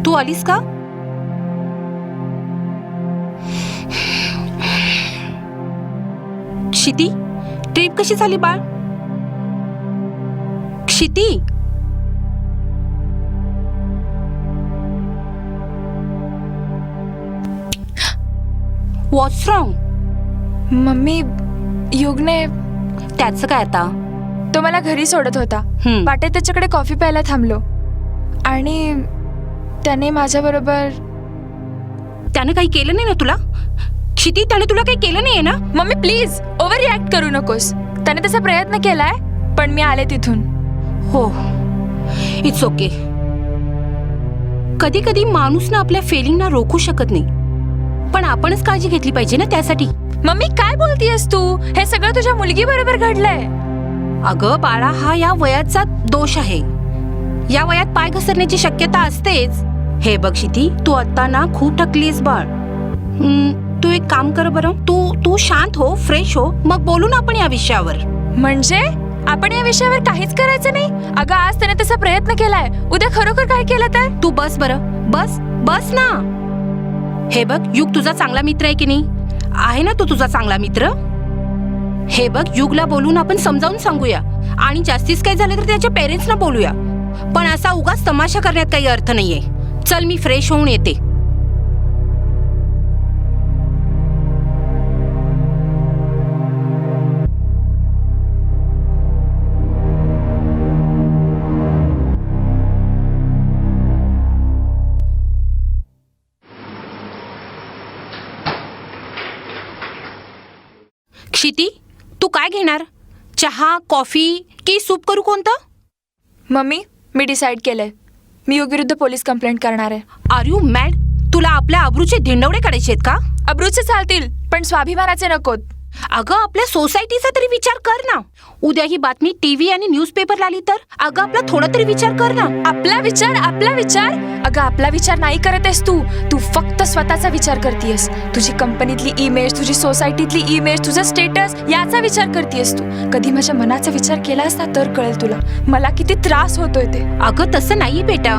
तू आलीस का? क्षिती, ट्रिप कशी झाली बाळ? क्षिती, व्हॉट्स रॉंग? मम्मी, युगने. त्याचं काय आता? तो मला घरी सोडत होता. वाटेत त्याच्याकडे कॉफी प्यायला थांबलो आणि त्याने माझ्याबरोबर. त्याने काही केलं नाही ना तुला? क्षिती, त्याने तुला काही केलं नाहीये ना? मम्मी प्लीज, ओव्हर रिॲक्ट करू नकोस. त्याने तसा प्रयत्न केलाय, पण मी आले तिथून. हो, इट्स ओके. कधी कधी माणूस ना आपल्या फिलिंगना रोखू शकत नाही, पण आपणच काळजी घेतली पाहिजे ना त्यासाठी. मम्मी काय बोलतीयस तू? हे सगळं तुझ्या मुलगी बरोबर घडलंय. अगं बाळा, हा या वयाचा दोष आहे. या वयात पाय घसरण्याची शक्यता असतेच. हे बघ क्षिती, तू आता ना खूप थकलीस बाळ. तू एक काम कर बरं, तू शांत हो, फ्रेश हो, मग बोलू ना आपण या विषयावर. म्हणजे आपण या विषयावर काहीच करायचं नाही? अगं आज त्याने तसा प्रयत्न केलाय, उद्या खरोखर काय केलं तर? तू बस बरं, बस ना. हे बघ, युग तुझा चांगला मित्र आहे की नाही? आहे ना तू तुझा चांगला मित्र? हे बघ, युगला बोलून आपण समजावून सांगूया आणि जास्तीच काही झालं तर त्याच्या पेरेंट्सना बोलूया. पण असा उगाच तमाशा करण्यात काही अर्थ नाहीये. चल मी फ्रेश होऊन येते. क्षिती, तू काय घेणार? चहा, कॉफी की सूप करू कोणतं? मम्मी, मी डिसाईड केलंय, मी युग विरुद्ध पोलीस कंप्लेंट करणार आहे. Are you mad? तुला आपल्या अब्रूचे धिंडवडे काढायचे आहेत का? अब्रूचे चालतील, पण स्वाभिमानाचे नकोत. अगं आपल्या सोसायटीचा तरी विचार कर ना. उद्या ही बातमी टीव्ही आणि न्यूजपेपरला आली तर? अगं आपला थोडा तरी विचार कर ना. आपला विचार? अगं आपला विचार नाही करत आहेस तू फक्त स्वतःचा विचार करतेयस. तुझी कंपनीतली इमेज, तुझी सोसायटीतली इमेज, तुझं स्टेटस याचा विचार करतेयस तू. कधी माझ्या मनाचा विचार केलास ना तर कळेल तुला मला किती त्रास होतोय ते. अगं तसं नाही बेटा,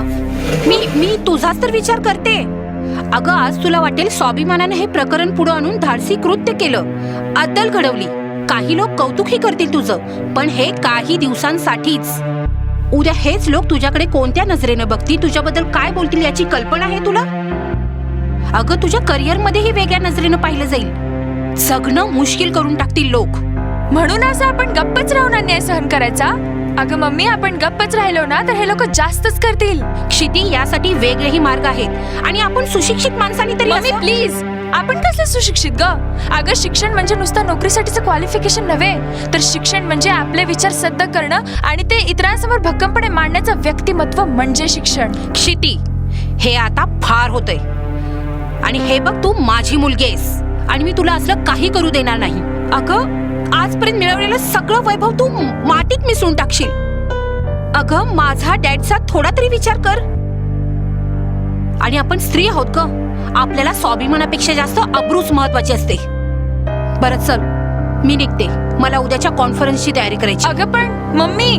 मी तुझाच तर विचार करते. अगं आज तुला वाटेल स्वाभिमानाने हे प्रकरण पुढे आणून धाडसी कृत्य केलं, अद्दल घडवली. काही लोक कौतुकही करतील तुझं, पण हे काही दिवसांसाठीच. उद्या हेच लोक तुझ्याकडे कोणत्या नजरेनं बघतील, तुझ्याबद्दल काय बोलतील याची कल्पना आहे तुला? अगं तुझ्या करिअर मध्येही वेगळ्या नजरेनं पाहिलं जाईल. जगणं मुश्किल करून टाकतील लोक. म्हणून असं आपण गप्पच राहून अन्याय सहन करायचा? अगं मम्मी, आपण गप्पच राहिलो ना तर हे लोक जास्तच करतील. क्षिती, यासाठी वेगळेही मार्ग आहेत आणि आपण सुशिक्षित माणसांनी तरी. मम्मी प्लीज, आपण कसले सुशिक्षित ग? अगं शिक्षण म्हणजे नुसतं नोकरीसाठीचं क्वालिफिकेशन नव्हे, तर शिक्षण म्हणजे आपले विचार सद्य करणं आणि ते इतरांसमोर भक्कमपणे मांडण्याचं व्यक्तिमत्व म्हणजे शिक्षण. क्षिती, हे आता फार होतंय. आणि हे बघ, तू माझी मुलगी आहेस आणि मी तुला असलं काही करू देणार नाही. अगं आजपर्यंत मिळवलेलं सगळं वैभव तू मातीत मिसळून टाकशील. अगं माझा डॅडचा थोडा तरी विचार कर. आणि आपण स्त्री आहोत ग, आपल्याला स्वाभिमानापेक्षा जास्त अब्रूच महत्वाची असते. बरं चल, मी निघते, मला उद्याच्या कॉन्फरन्सची तयारी करायची. अगं पण मम्मी,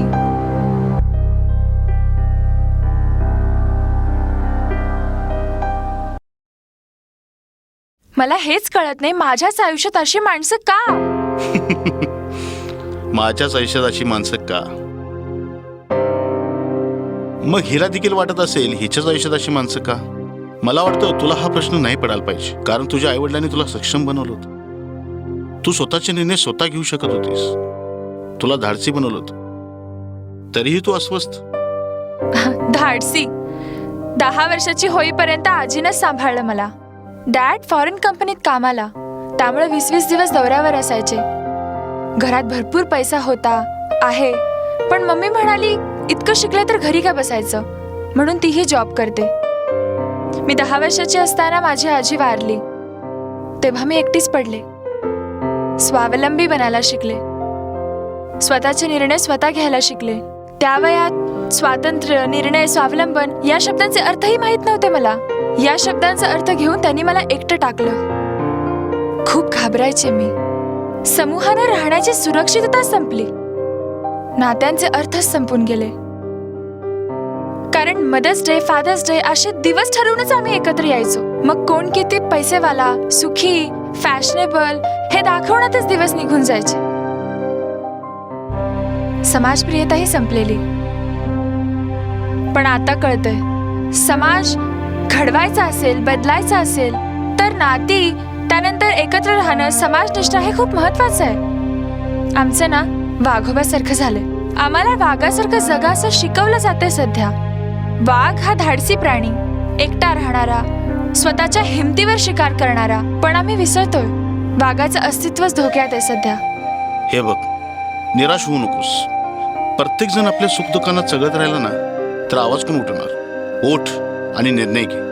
मला हेच कळत नाही, माझ्याच आयुष्यात अशी माणसं का? माझ्याच आयुष्यात अशी माणसं का? मग हिला देखील वाटत असेल हिच्याच आयुष्यात अशी माणसं का? मला वाटतं तुला हा प्रश्न नाही पडायला पाहिजे, कारण तुझ्या आईवडिलांनी तुला सक्षम बनवलं होतं. तू स्वतःचे निर्णय स्वतः घेऊ शकत होतीस. तुला धाडसी बनवलं होतं, तरीही तू अस्वस्थ. धाडसी? 10 वर्षाची होईपर्यंत आजीनंच सांभाळलं मला. डॅड फॉरेन कंपनीत कामाला, त्यामुळे 20-20 दिवस दौऱ्यावर असायचे. घरात भरपूर पैसा होता आहे, पण मम्मी म्हणाली इतकं शिकले तर घरी का बसायचं, म्हणून तीही जॉब करते. मी 10 वर्षाची असताना माझी आजी वारली. तेव्हा मी एकटीच पडले. स्वावलंबी बनायला शिकले, स्वतःचे निर्णय स्वतः घ्यायला शिकले. त्या वयात स्वातंत्र्य, निर्णय, स्वावलंबन या शब्दांचे अर्थही माहीत नव्हते मला. या शब्दांचा अर्थ घेऊन त्यांनी मला एकटं टाकलं. खूप घाबरायचे मी. समूहानं राहण्याची सुरक्षितता संपली, नात्यांचे अर्थच संपून गेले. कारण मदर्स डे, फादर्स डे असे दिवस ठरवूनच आम्ही एकत्र यायचो. मग कोण किती पैसेवाला, सुखी, फॅशनेबल हे दाखवण्यातच दिवस निघून जायचे. समाजप्रियताही संपलेली. पण आता कळतंय, समाज घडवायचा असेल, बदलायचा असेल तर नाती, त्यानंतर एकत्र राहणं, समाजनिष्ठा हे खूप महत्वाचं आहे. आमचं ना वाघोबासारखं झालंय. आम्हाला वाघासारखं जगा असं शिकवलं जातंय सध्या. वाघ हा धाडसी प्राणी, एकटा राहणारा, स्वतःच्या हिमतीवर शिकार करणारा. पण आम्ही विसरतोय, वाघाचं अस्तित्वच धोक्यात आहे सध्या. हे बघ, निराश होऊ नकोस. प्रत्येक जण आपल्या सुखदुःखांना चघळत राहिला ना तर आवाज कोण उठणार? ओठ आणि निर्णय घे.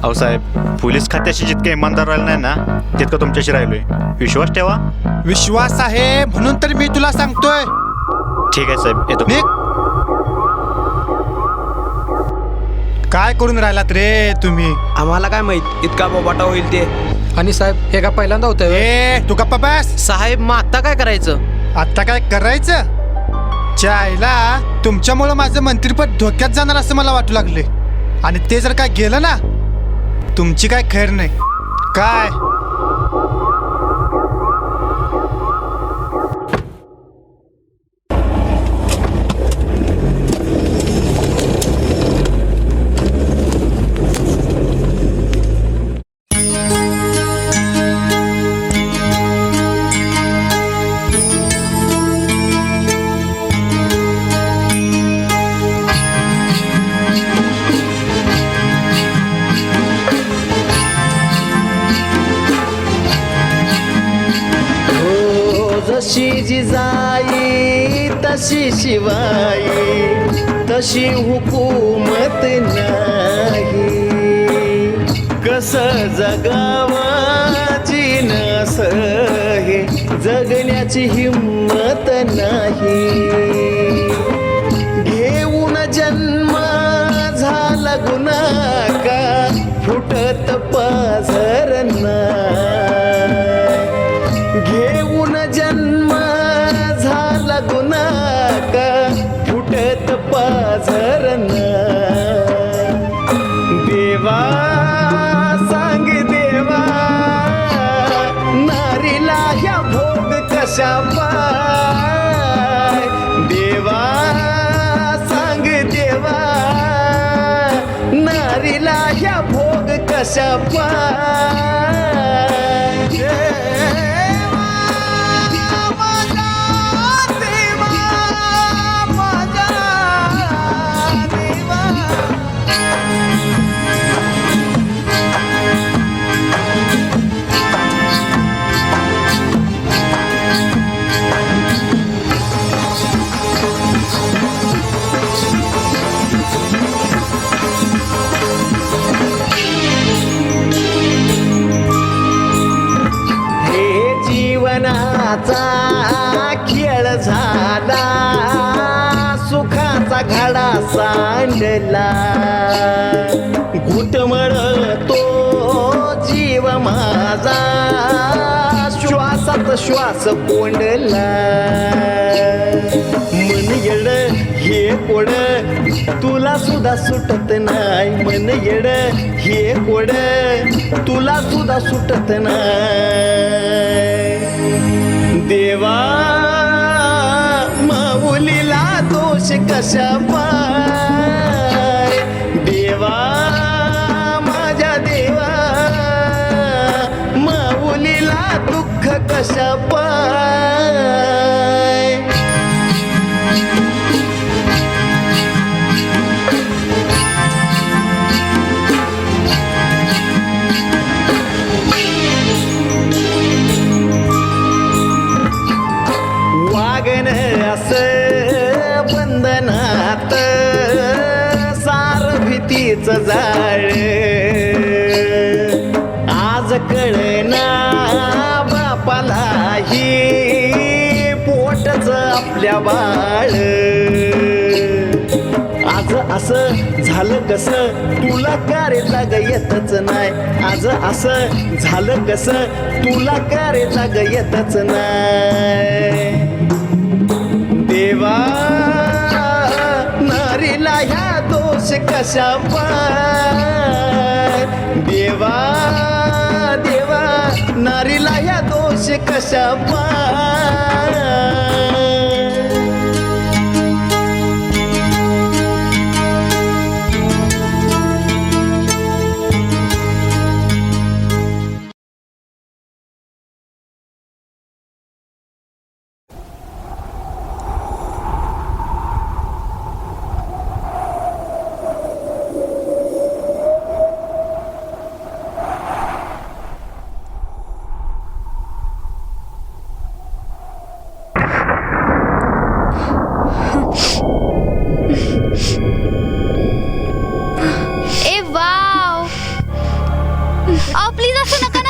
अहो साहेब, पोलीस खात्याशी जितकं इमानदार राहिलं नाही ना तितकं तुमच्याशी राहिलोय. विश्वास ठेवा. विश्वास आहे म्हणून तर मी तुला सांगतोय. ठीक आहे साहेब, येतो. काय करून राहिलात रे तुम्ही? आम्हाला काय माहित इतका बोबाटा होईल ते. आणि साहेब हे का पहिल्यांदा होतंय? ए तू गप्पा बस. साहेब मग आता काय करायचं? आता काय करायचं? चायला तुमच्यामुळं माझं मंत्रीपद धोक्यात जाणार असं मला वाटू लागले. आणि ते जर काय गेलं ना तुमची काय खैर नाही. काय जशी जिजाई तशी शिवाई, तशी हुकूमत नाही. कसं जगावा जिनस हे जगण्याची हिम्मत नाही. घेऊन जन्म झाला गुन्हागार, फुटत पाझर घेऊन जन्म झाला गुन्हागार, फुटत पाझर देवा सांग देवा, नारीला ह्या भोग कशा पाय. देवा सांग देवा, नारीला ह्या भोग कशा पाय. खेळ झाला, सुखाचा घडा सांडला. घुटमळ तो जीव माझा, श्वासात श्वास कोंडला. मन येड हे कोड तुला सुद्धा सुटत नाही. मन येड हे कोड तुला सुद्धा सुटत नाही. देवा माऊलीला दोष कशा पाय. देवा माझ्या देवा, माऊलीला दुःख कशा पाय. असं बंधनात सार भीतीचं जाळ. आज कळना बापालाही पोटच आपल्या बाळ. आज असं झालं कसं तुला कारेला ग येतच नाही. आज असं झालं कसं तुला कारेला ग येतच नाही. देवा नारीला ह्या दोष कशा पाय. देवा देवा नारीला ह्या दोष कशा पाय.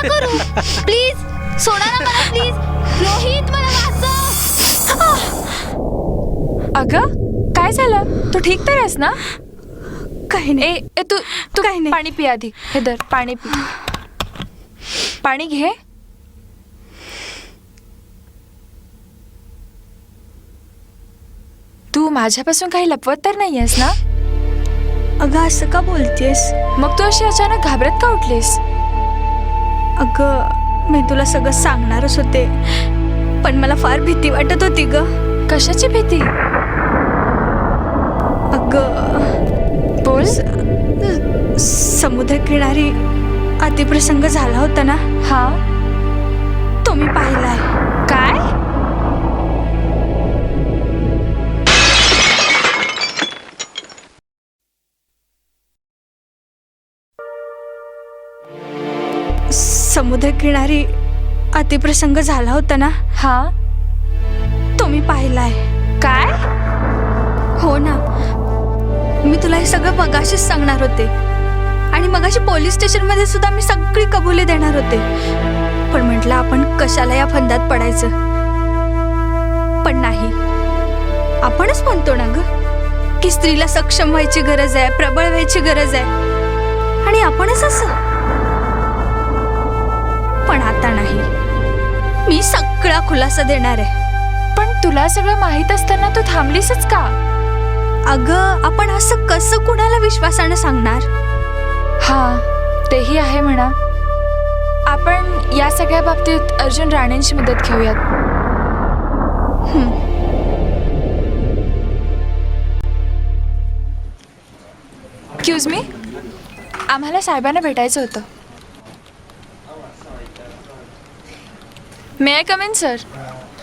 करू. प्लीज सोडा ना मला प्लीज. रोहित मला वाचव. अगं काय झालं? तू ठीक तर आहेस ना? काही नाही. ए तू तू काही नाही. पाणी पी आधी. हे धर पाणी पी. पाणी घे. तू माझ्यापासून काही लपवत तर नाहीयेस ना? अगं असं का बोलतेस? मग तू अशी अचानक घाबरत का उठलीस? अगं मी तुला सगळं सांगणारच होते, पण मला फार भीती वाटत होती ग. कशाची भीती? अगं बोल. समुद्रकिनारी अतिप्रसंग झाला होता ना. हा, तो मी पाहिलाय. काय? समुद्रकिनारी अतिप्रसंग झाला होता ना. हा, तो मी पाहिलाय. काय? हो ना, मी तुला हे सगळं मगाशीच सांगणार होते आणि मगाशी पोलीस स्टेशनमध्ये सुद्धा मी सगळी कबुली देणार होते, पण म्हटलं आपण कशाला या फंदात पडायचं. पण नाही, आपणच म्हणतो ना ग की स्त्रीला सक्षम व्हायची गरज आहे, प्रबळ व्हायची गरज आहे, आणि आपणच असं. पण आता नाही, मी सगळा खुलासा देणार आहे. पण तुला सगळं माहित असताना तू थांबलीसच का? अगं आपण असं कसं कुणाला विश्वासानं सांगणार? हा, तेही आहे म्हणा. आपण या सगळ्या बाबतीत अर्जुन राणेंची मदत घेऊयात. एक्सक्यूज मी, आम्हाला साहेबांना भेटायचं होतं. मे आय कम इन सर?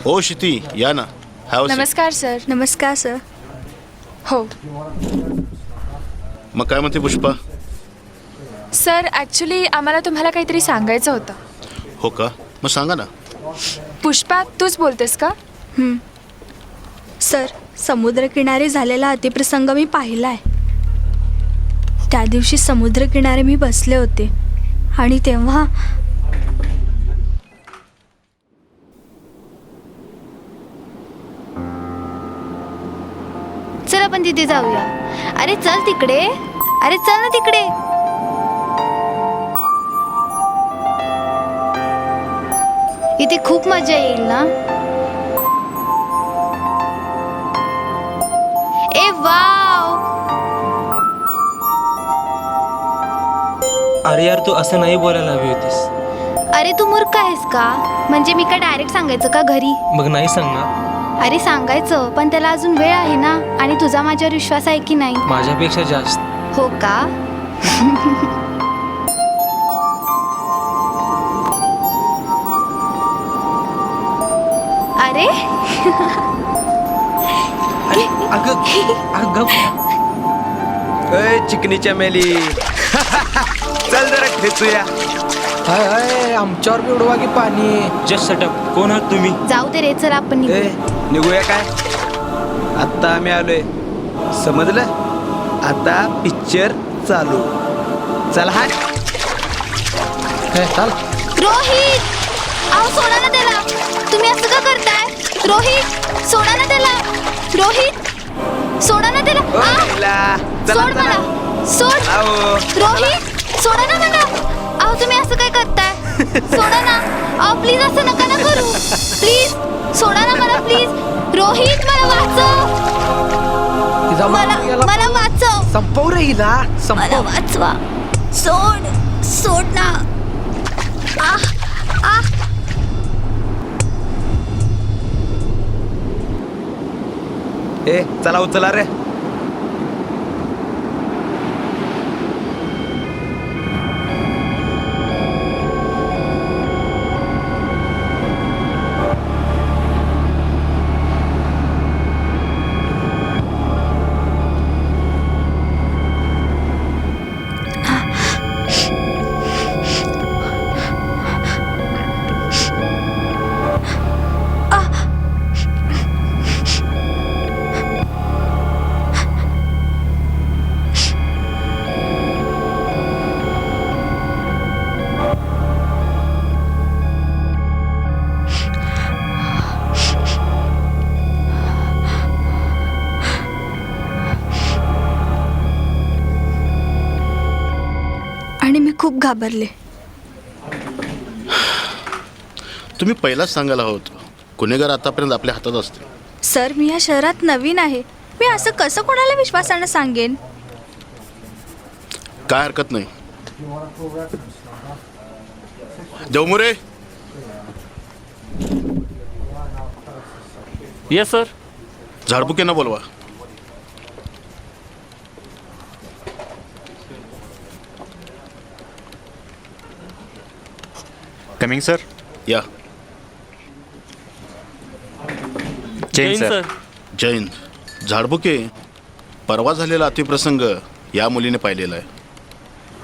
हो क्षिती, या ना. नमस्कार सर. नमस्कार सर. हो मग काय म्हणते पुष्पा? सर, ॲक्च्युली आम्हाला तुम्हाला काहीतरी सांगायचं होतं. हो का? मग सांगा ना. पुष्पा, तूच बोलतेस का? सर, समुद्रकिनारी झालेला अतिप्रसंग मी पाहिलाय. त्या दिवशी समुद्रकिनारी मी बसले होते आणि तेव्हा चल आपण तिथे जाऊया. अरे चल तिकडे. अरे चल ना तिकडे. इथे खूप मजा येईल ना. ए वाव. अरे यार, तू असं नाही बोलायला हवी होतीस. अरे तू मूर्ख आहेस का? म्हणजे मी काय डायरेक्ट सांगायचं का घरी? मग नाही सांगणार. अरे सांगायचं, पण त्याला अजून वेळ आहे ना. आणि तुझा माझ्यावर विश्वास आहे की नाही? माझ्यापेक्षा जास्त. हो का? अरे चिकनीच्या मेली. चल जरा खेचूया. हाय हाय, आमच्यावर बी उडवा की पाणी. Just setup. कोण आहात तुम्ही? जाऊ दे रे, चल आपण निघू. निघूया काय? आत्ता आम्ही आलोय, समजलं? आता पिक्चर चालू. चल हा. चल. रोहित, अहो सोडा ना त्याला. तुम्ही असं का करताय? रोहित, सोडा ना त्याला. रोहित, सोडा ना त्याला. सोड मला. सोड. रोहित, सोडा ना मला. अहो तुम्ही असं काय करताय? सोडा ना. अहो प्लीज असं नका ना करू. प्लीज सोडा ना मला प्लीज. रोहित, मला वाचव. मला वाचव. संपव रे हिला. मला वाचवा. सोड. सोड ना. चला उचला रे. आणि मी खूप घाबरले. तुम्ही पहिलाच सांगायला हवं गुन्हेगार आतापर्यंत आपल्या हातात असते. सर, मी या शहरात नवीन आहे. मी असं कसं कोणाला विश्वासानं सांगेन? काय हरकत नाही. देवमुरे. Yes sir. झाडबुकेंना बोलवा. Coming sir. या. जैन सर. जैन. झाडबुके, परवा झालेला अतिप्रसंग या मुलीने पाहिलेला आहे.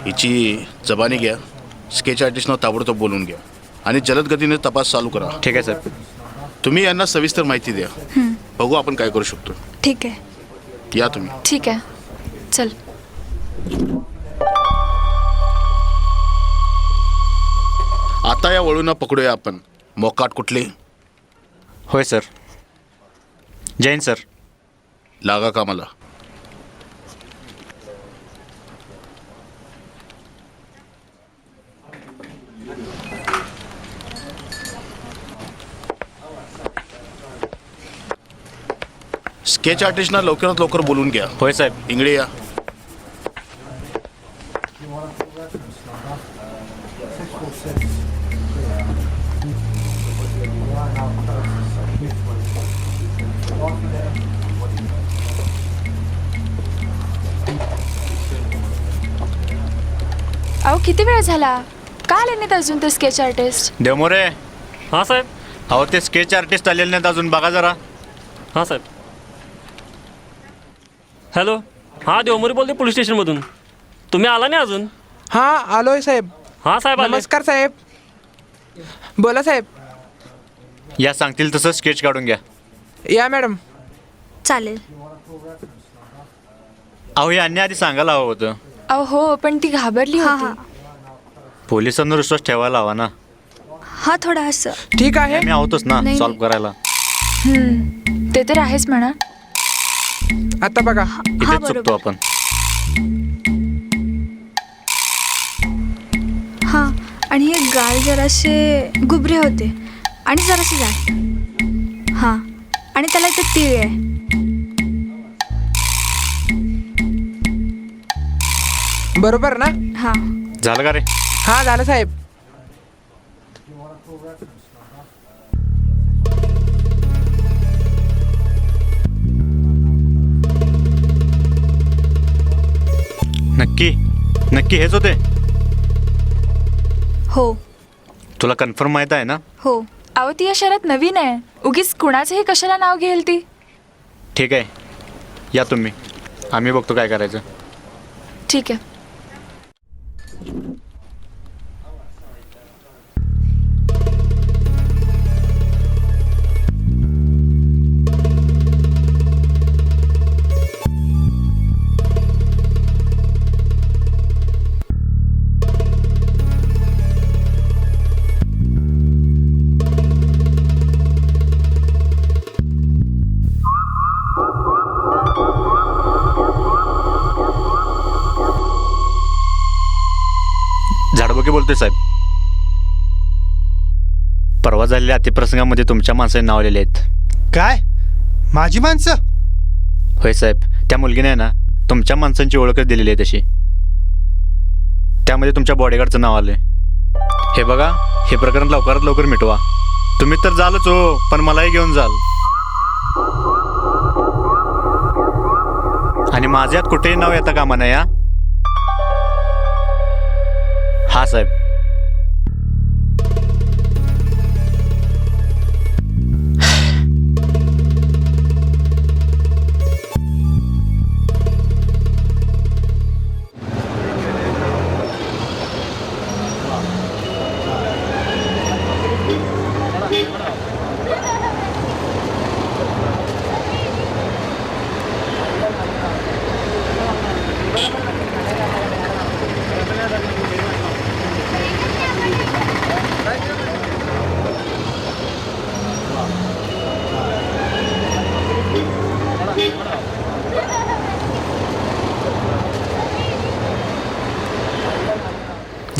हिची जबानी घ्या, स्केच आर्टिस्टनं ताबडतोब बोलून घ्या आणि जलद गतीने तपास चालू करा. ठीक आहे सर. तुम्ही यांना सविस्तर माहिती द्या. बघू आपण काय करू शकतो. ठीक आहे. या तुम्ही. ठीक आहे, चल. आता या वळूंना पकडूया आपण. मोकाट कुठले? होय सर. जैन सर. लागा कामाला. स्केच आर्टिस्टना लवकरात लवकर बोलून घ्या. होय साहेब. इंगळे या. अहो, किती वेळ झाला? का आले नाहीत अजून ते स्केच आर्टिस्ट? देवमोरे. हां साहेब. अहो ते स्केच आर्टिस्ट आलेले नाहीत अजून, बघा जरा. हां साहेब. हॅलो. हां, देवमुरे बोलते पोलीस स्टेशनमधून. तुम्ही आला नाही अजून? हां, आलोय साहेब. हां साहेब. नमस्कार साहेब. बोला साहेब. या सांगतील तसं स्केच काढून घ्या. या मॅडम. चालेल. अहो यांनी आधी सांगायला हवं होतं. अहो हो, पण ती घाबरली होती. पोलिसांवर विश्वास ठेवायला हवा ना. हा, थोडा असं. ठीक आहे. मी आहोतच ना सॉल्व करायला. ते तर आहेच म्हणा. आता बघा, इथे चुकतो आपण. हां, आणि हे गाल जरासे गुबरे होते आणि जरासे जाड. हां, आणि त्याला इथे तीळ आहे. बरोबर ना? हां. झालं का रे? हां, झालं साहेब. नक्की हेच होते? हो. तुला कन्फर्म माहित आहे ना? हो. अहो, ती या शहरात नवीन आहे. उगीच कुणाचंही कशाला नाव घेईल ती. ठीक आहे, या तुम्ही. आम्ही बघतो काय करायचं. ठीक आहे. झाडबुके बोलतोय साहेब. परवा झालेल्या अतिप्रसंगामध्ये तुमच्या माणसाने नाव आलेले आहेत. काय? माझी माणसं? होय साहेब. त्या मुलगीने ना तुमच्या माणसांची ओळखच दिलेली आहे तशी. त्यामध्ये तुमच्या बॉडीगार्डचं नाव आलंय. हे बघा, हे प्रकरण लवकरात लवकर मिटवा. तुम्ही तर जालच हो, पण मलाही घेऊन जाल. आणि माझ्यात कुठेही नाव येता कामा नये. हा साहेब.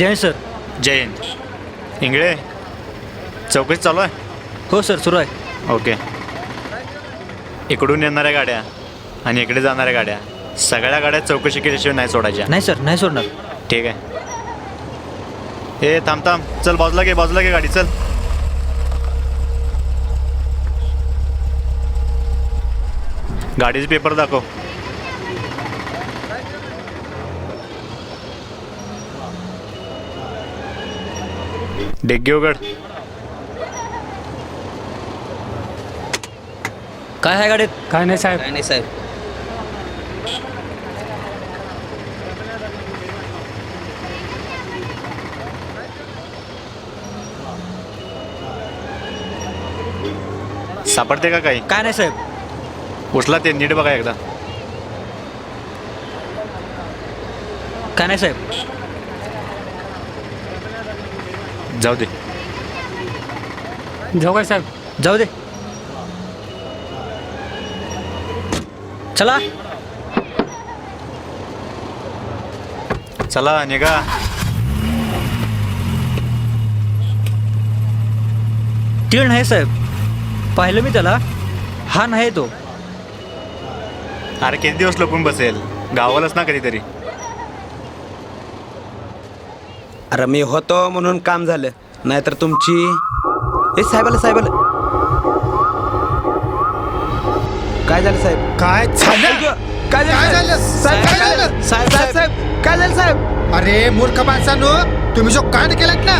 जय हिंद सर. जय हिंद. इंगळे चौकशी चालू आहे. हो सर, सुरू आहे. ओके. इकडून येणाऱ्या गाड्या आणि इकडे जाणाऱ्या गाड्या सगळ्या गाड्या चौकशी केल्याशिवाय नाही सोडायच्या. नाही सर, नाही सोडणार. ठीक आहे. ए थांब थांब, चल बाजूला घे गाडी, चल. गाडीचे पेपर दाखव. डिग्गी उघड. काय आहे गाडीत? काय नाही साहेब. काय नाही साहेब. सापडते का काही? काय नाही साहेब. उचला ते, नीट बघा एकदा. काय नाही साहेब. जाऊ दे. जाऊ काय साहेब? जाऊ दे. चला. चला निघा. तीळ नाही साहेब, पाहिलं मी त्याला. हा नाही तो. अरे किती दिवस लपून बसेल, गावालाच ना कधीतरी. अरे मी होतो म्हणून काम झालं, नाहीतर तुमची. ए साहेबाला काय झालं साहेब? काय झालं? काय झालं? साहेब, काय झालं? साहेब काय झालं साहेब? अरे मूर्ख माणसांनो, तुम्ही जो कांड केलात ना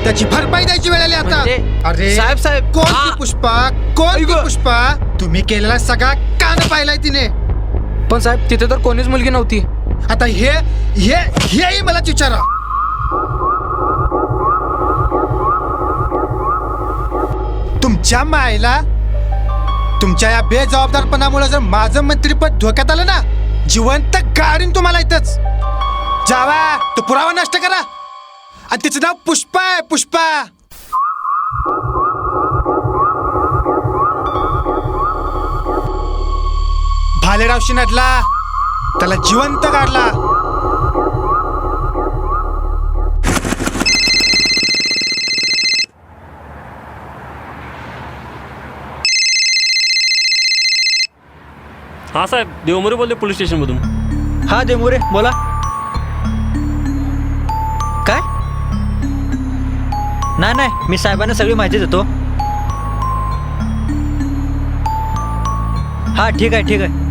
त्याची भरपाई द्यायची वेळ आली आता. अरे साहेब कोण ती पुष्पा? तुम्ही केलेला सगळा कांड पाहिलाय तिने. पण साहेब तिथे तर कोणीच मुलगी नव्हती. आता हे मला विचारा. तुमच्या मायला तुमच्या या बेजबाबदारपणामुळे जर माझं मंत्रीपद धोक्यात आलं ना, जिवंत गाडीन तुम्हाला इथंच. जावा तो पुरावा नष्ट करा. आणि तिचं नाव पुष्पा आहे, पुष्पा. भालेरावशी नडला, त्याला जिवंत काढला. हां साहेब, देवमोरे बोलले पोलीस स्टेशनमधून. हा देवमोरे बोला. काय? नाही, मी साहेबांना सगळी माहिती देतो. हा ठीक आहे.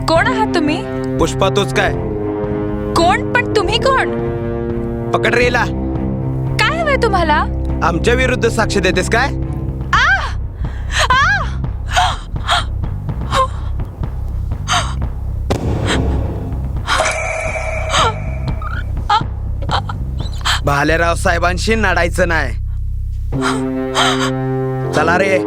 कोण आहात तुम्ही? पुष्पा तोच काय? कोण पण तुम्ही कोण? पकड रेला. काय हवंय तुम्हाला? आमच्या विरुद्ध साक्ष देतेस काय? भालेराव साहेबांशी नाडायचं नाही. चला रे.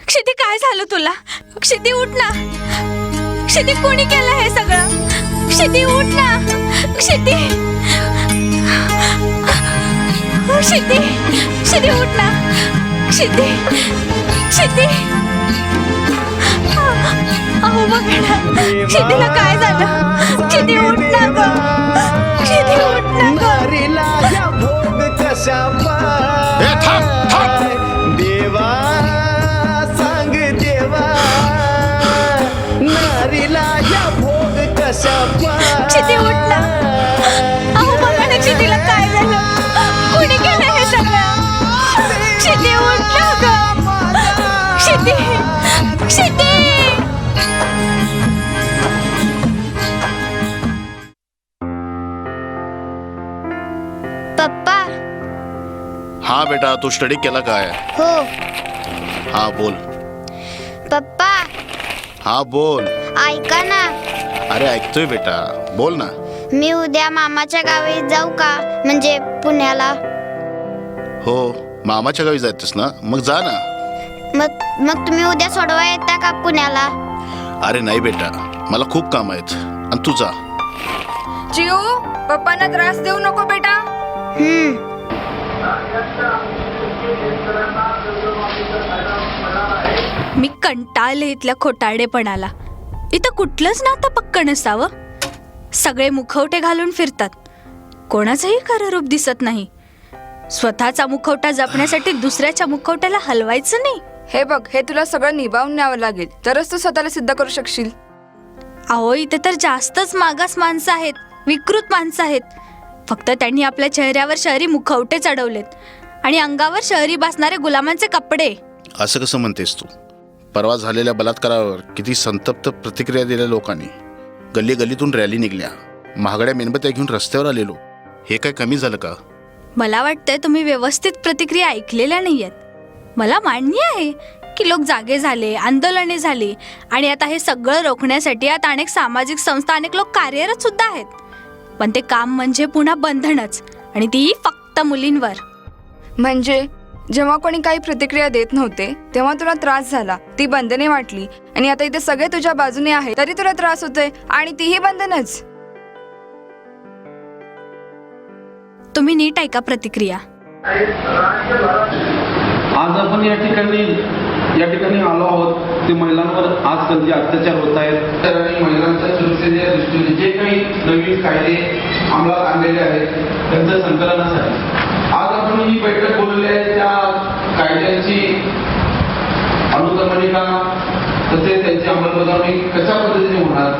क्षिती काय झालं तुला? क्षिती उठ ना. क्षिती कोणी केलं हे सगळं? क्षिती उठ ना. क्षिती उठ ना. क्षिती अहो बघ ना, क्षितीला काय झालं? क्षिती उठ ना ग. क्षिती उठ ना ग. देवा सांग देवा, नारीला या भोग कशा. क्षिती उठ ना. अहो बघा ना, क्षितीला काय झालं? कोणी केलं हे सगळं? क्षिती उठ ना ग. क्षिती. पप्पा. हा बेटा, तू स्टडी केला काय? हो. हा बोल. पप्पा हा बोल. ऐका ना, अरे ऐकतोय बेटा, बोल ना. मी उद्या मामाच्या गावी जाऊ का, म्हणजे पुण्याला? हो, मामाच्या गावी जायतस ना, मग जा ना. मग तुम्ही उद्या सोडवा येता का पुण्याला? अरे नाही बेटा, मला खूप काम आहेत आणि तू जा. चिऊ, पप्पांना त्रास देऊ नको बेटा. मी कंटाळले इथल्या खोटारडेपणाला. इथं कुठलंच नातं पक्क नसावं. सगळे मुखवटे घालून फिरतात, कोणाचंही खरं रूप दिसत नाही. स्वतःचा मुखवटा जपण्यासाठी दुसऱ्याच्या मुखवट्याला हलवायचं नाही. हे बघ, हे तुला सगळं निभावून न्यावं लागेल, तरच तू स्वतःला सिद्ध करू शकशील. अहो, इथे तर जास्तच मागास माणसं आहेत, विकृत माणसं आहेत. फक्त त्यांनी आपल्या चेहऱ्यावर शहरी मुखवटे चढवलेत आणि अंगावर शहरी भासणारे गुलामांचे कपडे. असं कसं म्हणतेस तू? परवा झालेल्या बलात्कारावर किती संतप्त प्रतिक्रिया दिल्या लोकांनी. गल्ली गल्लीतून रॅली निघल्या, महागड्या मेणबत्त्या घेऊन रस्त्यावर आलेलो. हे काय कमी झालं का? मला वाटतंय तुम्ही व्यवस्थित प्रतिक्रिया ऐकलेल्या नाहीयेत. मला मान्य आहे की लोक जागे झाले, आंदोलने झाली आणि आता हे सगळं रोखण्यासाठी आता अनेक सामाजिक संस्था, अनेक लोक कार्यरत सुद्धा आहेत. पण ते काम म्हणजे पुन्हा बंधनच, आणि तीही फक्त मुलींवर. म्हणजे जेव्हा कोणी काही प्रतिक्रिया देत नव्हते तेव्हा तुला त्रास झाला, ती बंधने वाटली, आणि आता इथे सगळे तुझ्या बाजूने आहेत तरी तुला त्रास होतोय, आणि तीही बंधनच. तुम्ही नीट ऐका प्रतिक्रिया. आज आपण या ठिकाणी आलो आहोत ते महिलांवर आजकाल जे अत्याचार होत आहेत तर महिलांच्या सुरक्षेच्या दृष्टीने जे काही नवीन कायदे अंमलात आणलेले आहेत त्यांचं संकलनासाठी आज आपण ही बैठक बोलवली आहे. त्या कायद्यांची अनुगमनिका तसेच त्यांची अंमलबजावणी कशा पद्धतीने होणार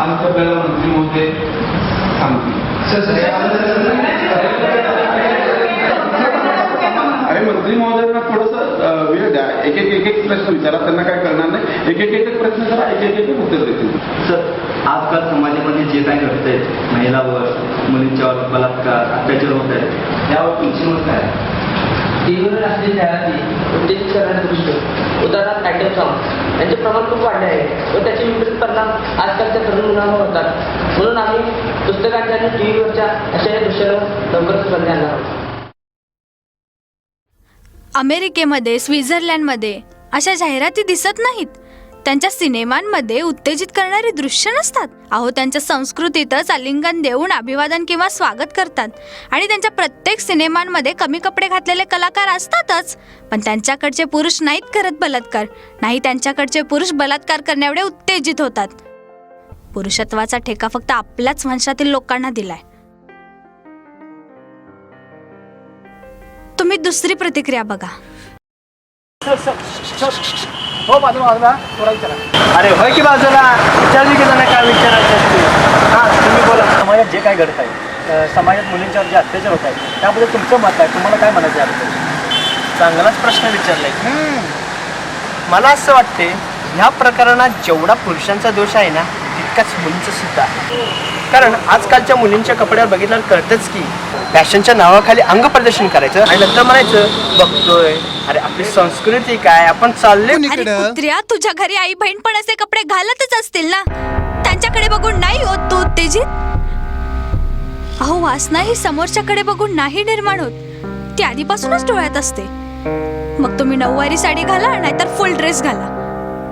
आज आपल्याला मंत्री महोदय सांगतील. अरे मंत्री महोदयांना थोडंसं वेळ द्या, एक एक प्रश्न विचारा, त्यांना काय करणार नाही. एक प्रश्न करा, एक उत्तर देतील. सर, आजकाल समाजामध्ये जे काही घडतंय, महिलावर, मुलींच्यावर बलात्कार, अत्याचार होत आहेत, यावर तुमची मत काय आहे? टीव्हीवर असलेली जाहिराती उत्तेजित करणारे दृश्य, उदाहरणार्थ आयटम सॉंग यांचे प्रमाण खूप वाढले आहे व त्याचे विपरीत परिणाम आजकालच्या तरुण मुलांवर होतात. म्हणून आम्ही पुस्तकांच्या आणि टीव्हीवरच्या अशा या दृश्याला लवकरच बंदी आणणार आहोत. अमेरिकेमध्ये, स्वित्झर्लंडमध्ये अशा जाहिराती दिसत नाहीत. त्यांच्या सिनेमांमध्ये उत्तेजित करणारी दृश्य नसतात. अहो, त्यांच्या संस्कृतीतच आलिंगन देऊन अभिवादन किंवा स्वागत करतात, आणि त्यांच्या प्रत्येक सिनेमांमध्ये कमी कपडे घातलेले कलाकार असतातच. पण त्यांच्याकडचे पुरुष नाहीत करत बलात्कार, नाही त्यांच्याकडचे पुरुष बलात्कार करण्याएवढे उत्तेजित होतात. पुरुषत्वाचा ठेका फक्त आपल्याच वंशातील लोकांना दिलाय. तुम्ही दुसरी प्रतिक्रिया बघा. हो बाजूला अरे होय की बाजूला विचारली की त्यांना काय विचारायचं असते. हां, तुम्ही बोला. समाजात जे काय घडत आहे, समाजात मुलींच्यावर जे अत्याचार होत आहे त्याबद्दल तुमचं मत आहे, तुम्हाला काय म्हणायचं आहे? चांगलाच प्रश्न विचारलाय. मला असं वाटते ह्या प्रकरणात जेवढा पुरुषांचा दोष आहे ना तितकाच मुलींचा सुद्धा आहे. कारण आजकालच्या मुलींच्या कपड्यावर बघितल्यावर कळतंच की फॅशनच्या नावाखाली अंग प्रदर्शन करायचं आणि नंतर म्हणायचं बघतोय. अरे आपली संस्कृती काय, आपण चालले. अरे कुत्र्या, तुझ्या घरी आई बहीण पण असे कपडे घालतच असतील ना, त्यांच्याकडे बघून नाही होत तू उत्तेजित? अहो, वासना ही समोरच्याकडे बघून नाही निर्माण होत, ती आधीपासूनच डोळ्यात असते. मग तुम्ही नऊवारी साडी घाला नाहीतर फुल ड्रेस घाला,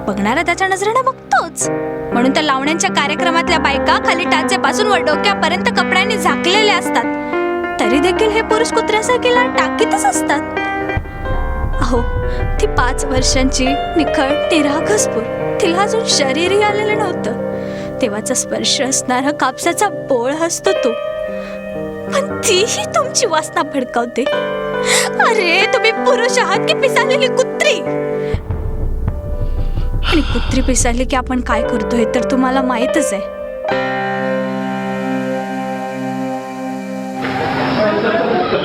बघणारा त्याच्या नजरेनं बघतोच. म्हणून त्या लावण्यांच्या कार्यक्रमातल्या बायका खाली टाचेपासून वर डोक्यापर्यंत कपड्यांनी झाकलेल्या असतात, तरी देखील हे पुरुष कुत्र्यासारखी लाट टाकीतच असतात. अहो, ती 5 वर्षांची निखळ निरागसपूर, तिला अजून शरीरही आलेलं नव्हतं. तेव्हाचा स्पर्श असणारा कापसाचा बोळ असतो तो, पण तीही तुमची वासना भडकावते. अरे, तुम्ही पुरुष आहात की पिसालेली कुत्री? आणि कुत्री पिसाली की आपण काय करतोय तर तुम्हाला माहीतच आहे.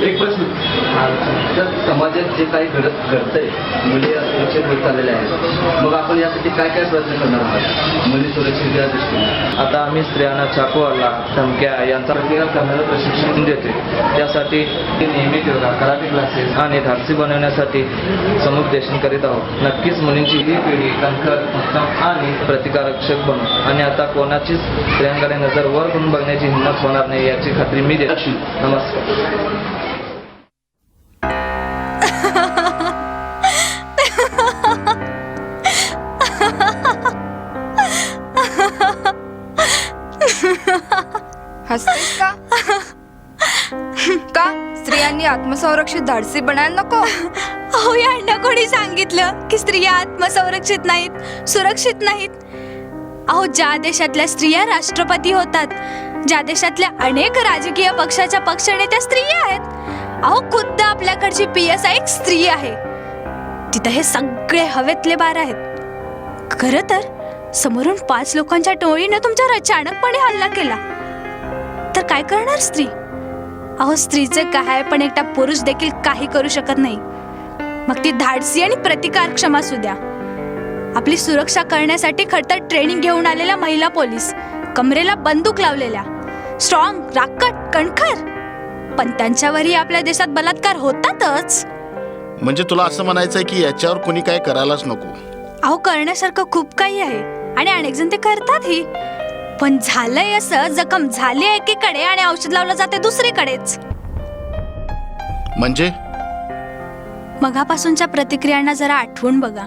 एक प्रश्न तर समाजात जे काही घडतंय मुली सुरक्षित होत चाललेल्या आहेत, मग आपण यासाठी काय काय प्रयत्न करणार आहात मुली सुरक्षित या दृष्टीने? आता आम्ही स्त्रियांना चाकू हल्ला, धमक्या यांचा प्रतिकार करण्याचं प्रशिक्षण देते. त्यासाठी नियमित योगा, कराटे क्लासेस आणि धाडसी बनवण्यासाठी समुपदेशन करीत आहोत. नक्कीच मुलींची ही पिढी कणखर, उत्तम आणि प्रतिकारक्षक बनू आणि आता कोणाचीच स्त्रियांकडे नजर वर करून बघण्याची हिंमत होणार नाही याची खात्री मी देतो. नमस्कार. हसतेस का? का स्त्रियांनी आत्मसंरक्षित धाडसी बनायला नको? हो, यांना कोणी सांगितलं की स्त्रिया आत्मसंरक्षित नाहीत, सुरक्षित नाहीत? अहो, ज्या देशातल्या स्त्रिया राष्ट्रपती होतात, ज्या देशातल्या अनेक राजकीय पक्षाच्या पक्षनेत्या स्त्रिया आहेत, अहो खुद्द आपल्याकडची PSI एक स्त्री आहे. तिथं हे सगळे हवेतले बार आहेत. खरं तर समोरून 5 लोकांच्या टोळीनं तुमच्यावर अचानकपणे हल्ला केला तर काय करणार स्त्री? अहो, स्त्रीचे काय, पण एकटा पुरुष देखील काही करू शकत नाही. मग ती धाडसी आणि प्रतिकारक्षम असू द्या. आपली सुरक्षा करण्यासाठी खडतर ट्रेनिंग घेऊन आलेल्या महिला पोलीस, कमरेला बंदूक लावलेल्या, स्ट्रॉंग, राकट, कणखर, पण त्यांच्यावरही आपल्या देशात बलात्कार होतातच. म्हणजे तुला असं म्हणायचंय की याच्यावर कोणी काय करायलाच नको? अहो, करण्यासारखं खूप काही आहे आणि अनेक जण ते करतातही, पण झालंय असं, जखम झाली एकीकडे आणि औषध लावलं जाते दुसरीकडेच. म्हणजे मगापासूनच्या प्रतिक्रियांना जरा आठवून बघा.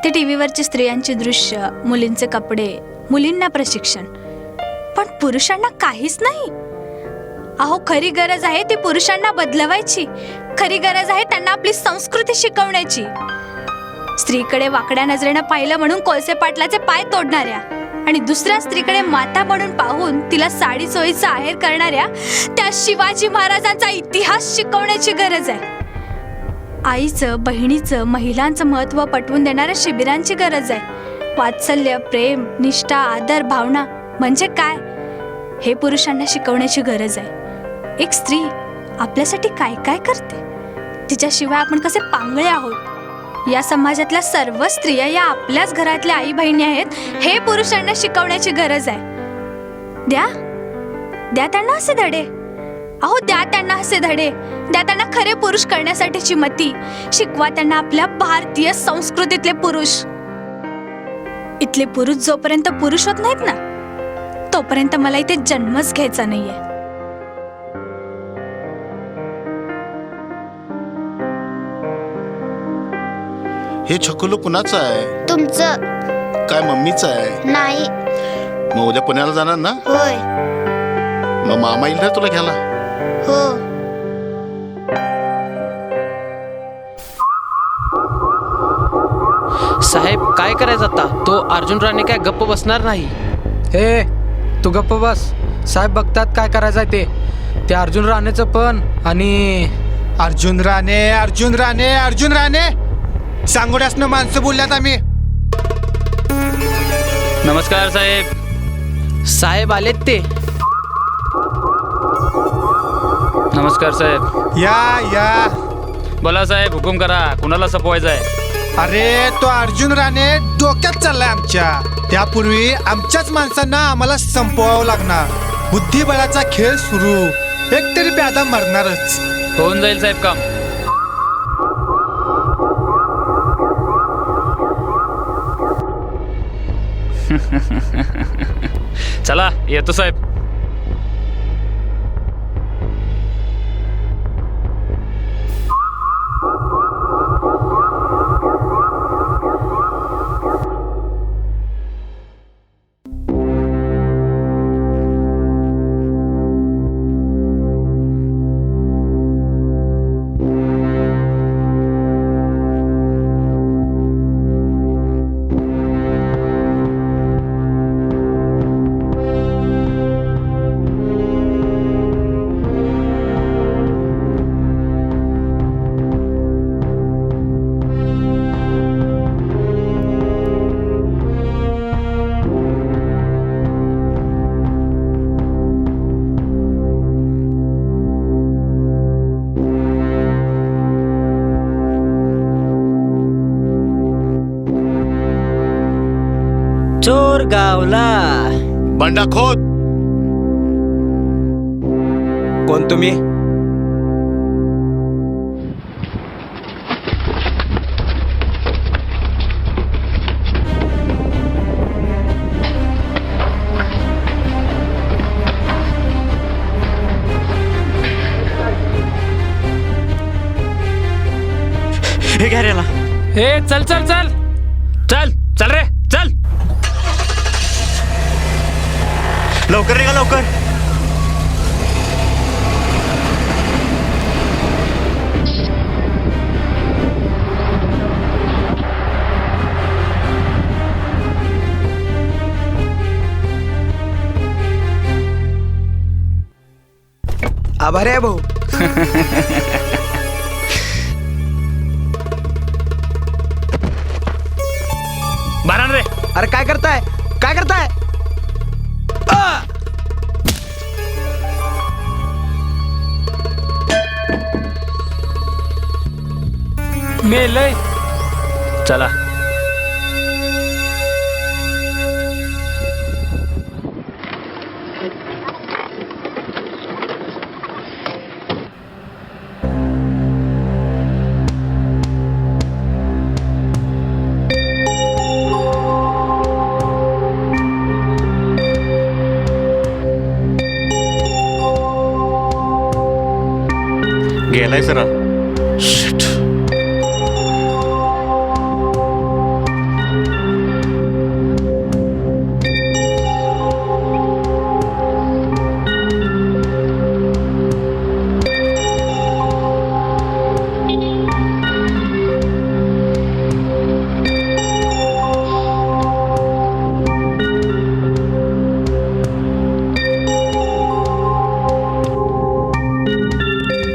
ते टीव्हीवरची स्त्रियांची दृश्य, मुलींचे कपडे, मुलींना प्रशिक्षण, पण पुरुषांना काहीच नाही. अहो, खरी गरज आहे ती पुरुषांना बदलवायची. खरी गरज आहे त्यांना आपली संस्कृती शिकवण्याची. स्त्रीकडे वाकड्या नजरेनं पाहिलं म्हणून कोळसे पाटलाचे पाय तोडणाऱ्या आणि दुसऱ्या स्त्रीकडे माता म्हणून पाहून तिला साडी चोळीचा आहेर करणाऱ्या त्या शिवाजी महाराजांचा इतिहास शिकवण्याची गरज आहे. आईचं, बहिणीचं, महिलांचं महत्त्व पटवून देणाऱ्या शिबिरांची गरज आहे. वात्सल्य, प्रेम, निष्ठा, आदर, भावना म्हणजे काय हे पुरुषांना शिकवण्याची गरज आहे. एक स्त्री आपल्यासाठी काय काय करते, तिच्याशिवाय आपण कसे पांगळे आहोत, या समाजातल्या सर्व स्त्रिया या आपल्याच घरातल्या आई बहिणी आहेत हे पुरुषांना शिकवण्याची गरज आहे. द्या द्या त्यांना असे धडे. अहो, द्या त्यांना असे धडे. द्या त्यांना खरे पुरुष करण्यासाठीची मती. शिकवा त्यांना आपल्या भारतीय संस्कृतीतले पुरुष. इथले पुरुष जोपर्यंत पुरुष होत नाहीत ना, तोपर्यंत मला इथे जन्मच घ्यायचा नाहीये. हे छकुलो कुणाचं आहे? तुमचं. काय मम्मीचं आहे? नाही. मग उद्या पुण्याला जाणार ना? होय. मग मामा येईल ना तुला घ्यायला? हो. साहेब, काय करायचं आता? तो अर्जुन राणे काय गप्प बसणार नाही. हे तू गप्प बस. साहेब बघतात काय करायचं ते. ते अर्जुन राणेचं पण आणि अर्जुन राणे, अर्जुन राणे, अर्जुन राणे, सांगोड्यासनं माणसं बोलल्यात आम्ही. नमस्कार साहेब. साहेब आलेत ते. नमस्कार साहेब. या बोला साहेब, हुकूम करा. कुणाला सपवायचं आहे? अरे तो अर्जुन राणे डोक्यात चाललाय आमच्या. त्यापूर्वी आमच्याच माणसांना आम्हाला संपवावं लागणार. बुद्धिबळाचा खेळ सुरू. एकतरी प्यादा मरणारच. होऊन जाईल साहेब काम. चला येतो साहेब. चोर गावला. बंडा खोद. कोण तुम्ही? हे घ्या रेला. हे चल चल चल चल चल रे चल. लवकर रे का लवकर. आभारी आहे भाऊ. मारा रे. अरे काय करताय काय करताय? मेलय. चला. गेलाय सर.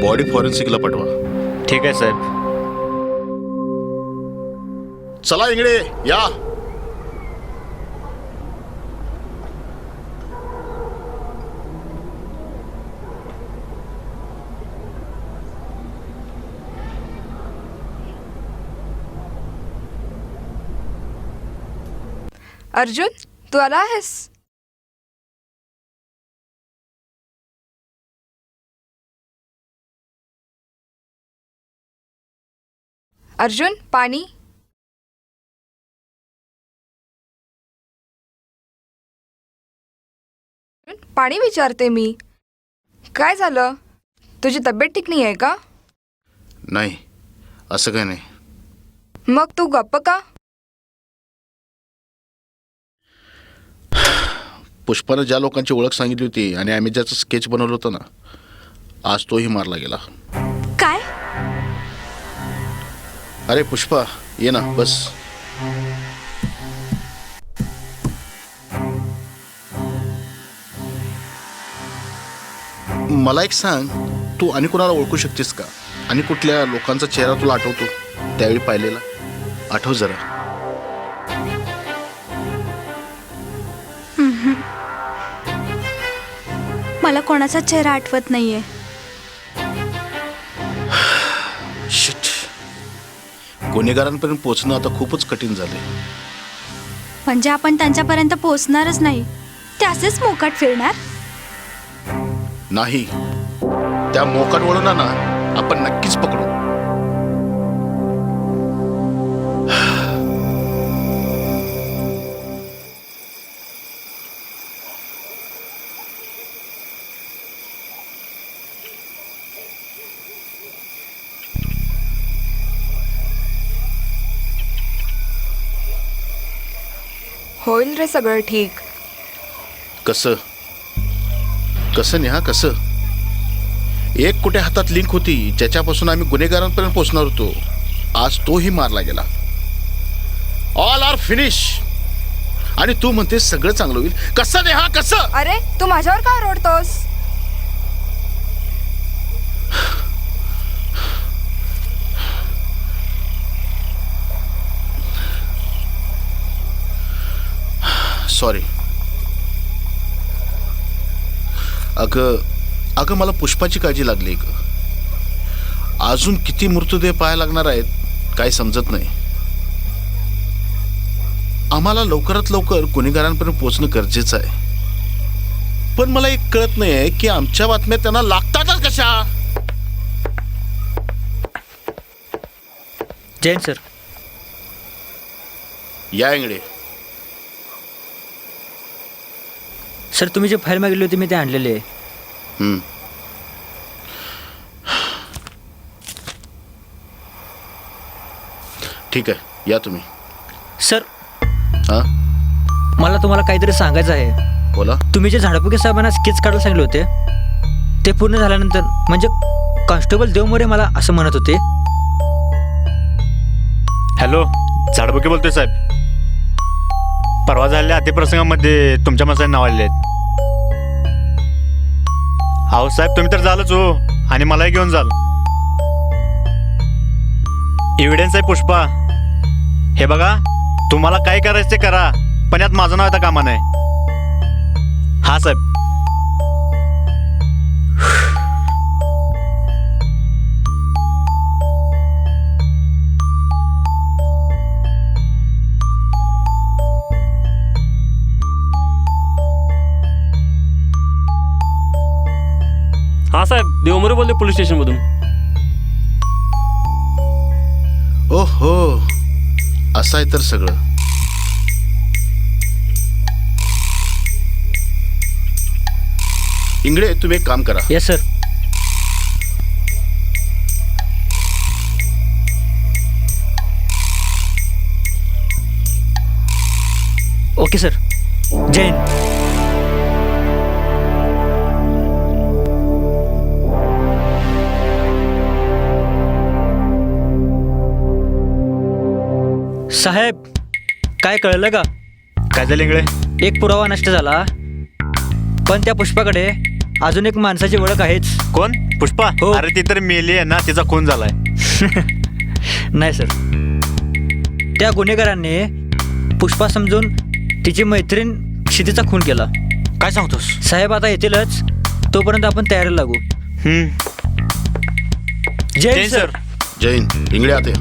बॉडी फॉरेन्सिकला पाठवा. ठीक आहे साहेब. चला इंगडे या. अर्जुन तू आला आहेस? अर्जुन पाणी. पाणी विचारते मी. काय झालं? तुझी तब्येत ठीक नाही आहे का? नाही असं काय नाही. मग तू गप्प का? पुष्पानं ज्या लोकांची ओळख सांगितली होती आणि आम्ही ज्याचं स्केच बनवलं होतं ना, आज तोही मारला गेला. काय? अरे पुष्पा ये ना बस. मला एक सांग, तू आणि कोणाला ओळखू शकतेस का? आणि कुठल्या लोकांचा चेहरा तुला आठवतो त्यावेळी पाहिलेला? आठव जरा. मला कोणाचा चेहरा आठवत नाहीये. शिट. गुन्हेगारांपर्यंत पोहोचणं आता खूपच कठीण झालंय. म्हणजे आपण त्यांच्यापर्यंत पोहोचणारच नाही, ते असेच मोकाट फिरणार? नाही, त्या मोकाट वळणांना आपण नक्कीच पकडू. होईल रे सगळं ठीक. कसं कसं नेहा कसं? एक कुठे हातात लिंक होती ज्याच्यापासून आम्ही गुन्हेगारांपर्यंत पोहोचणार होतो, आज तोही मारला गेला. All are finish. आणि तू म्हणते सगळं चांगलं होईल. कसं नेहा कसं? अरे तू माझ्यावर का रडतोस? सॉरी. अगं मला पुष्पाची काळजी लागली ग. अजून किती मृतदेह पाहायला लागणार आहेत काय समजत नाही. आम्हाला लवकरात लवकर गुन्हेगारांपर्यंत पोहोचणं गरजेचं आहे. पण मला एक कळत नाही आहे की आमच्या बातम्या त्यांना लागतातच कशा. जैन सर. या इंगडे. सर तुम्ही जे फाईल मागितली होती मी ते आणलेले आहे. ठीक आहे, या तुम्ही. सर हा, मला तुम्हाला काहीतरी सांगायचं आहे. बोला. तुम्ही जे झाडपुके साहेबांना स्केच काढायला सांगितले होते ते पूर्ण झाल्यानंतर म्हणजे कॉन्स्टेबल देवमोरे मला असं म्हणत होते. हॅलो, झाडबुके बोलतोय साहेब. परवा झालेल्या अतिप्रसंगामध्ये तुमच्या माणसाने नाव आलेले आहेत. अहो साहेब, तुम्ही तर झालंच हो, आणि मलाही घेऊन जाल. एव्हिडन्स आहे पुष्पा. हे बघा, तुम्हाला काय करायचं ते करा, पण यात माझं नाव आता कामा नाही. हा साहेब. हा साहेब, देवमोरे बोलले पोलीस स्टेशनमधून. ओहो, असं आहे तर सगळं. इंगडे, तुम्ही एक काम करा. Yes sir. Okay sir. Jain. साहेब, काय कळलं का? काय झालं इंगळे? एक पुरावा नष्ट झाला, पण त्या पुष्पाकडे अजून एक माणसाची ओळख आहेच. कोण? पुष्पा? हो. अरे ती तर मेली आहे ना, तिचा खून झालाय. नाही सर, त्या गुन्हेगारांनी पुष्पा समजून तिची मैत्रीण क्षितीचा खून केला. काय सांगतोस? साहेब आता येतीलच, तोपर्यंत आपण तयारीला लागू. जैन सर. जैन, इंगडे आते.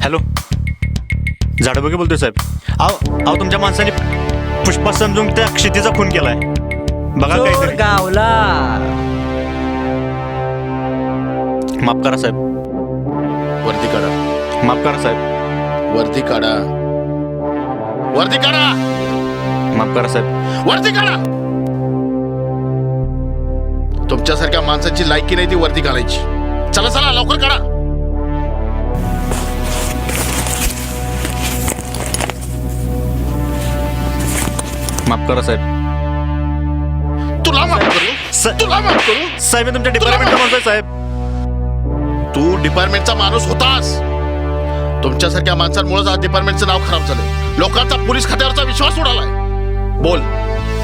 हॅलो, झाडबुके बोलतोय साहेब. अहो तुमच्या माणसाने पुष्पा समजून त्या क्षितीचा खून केलाय. बघा काय गावला. माफ करा साहेब. वर्दी काढा. माफ करा साहेब. वर्दी काढा. वर्दी काढा. माफ करा साहेब. वर्दी काढा. तुमच्यासारख्या माणसाची लायकी नाही ती वर्दी काढायची. चला चला, लवकर काढा. माफ करा साहेब. तुला माफ करू? तुला माफ करू? साहेब, मी तुमच्या डिपार्टमेंटचा माणूस आहे साहेब. तू डिपार्टमेंटचा माणूस होतास. तुमच्यासारख्या माणसांमुळेच आज डिपार्टमेंटचं नाव खराब झालंय. लोकांचा पोलीस खात्यावरचा विश्वास उडालाय. बोल,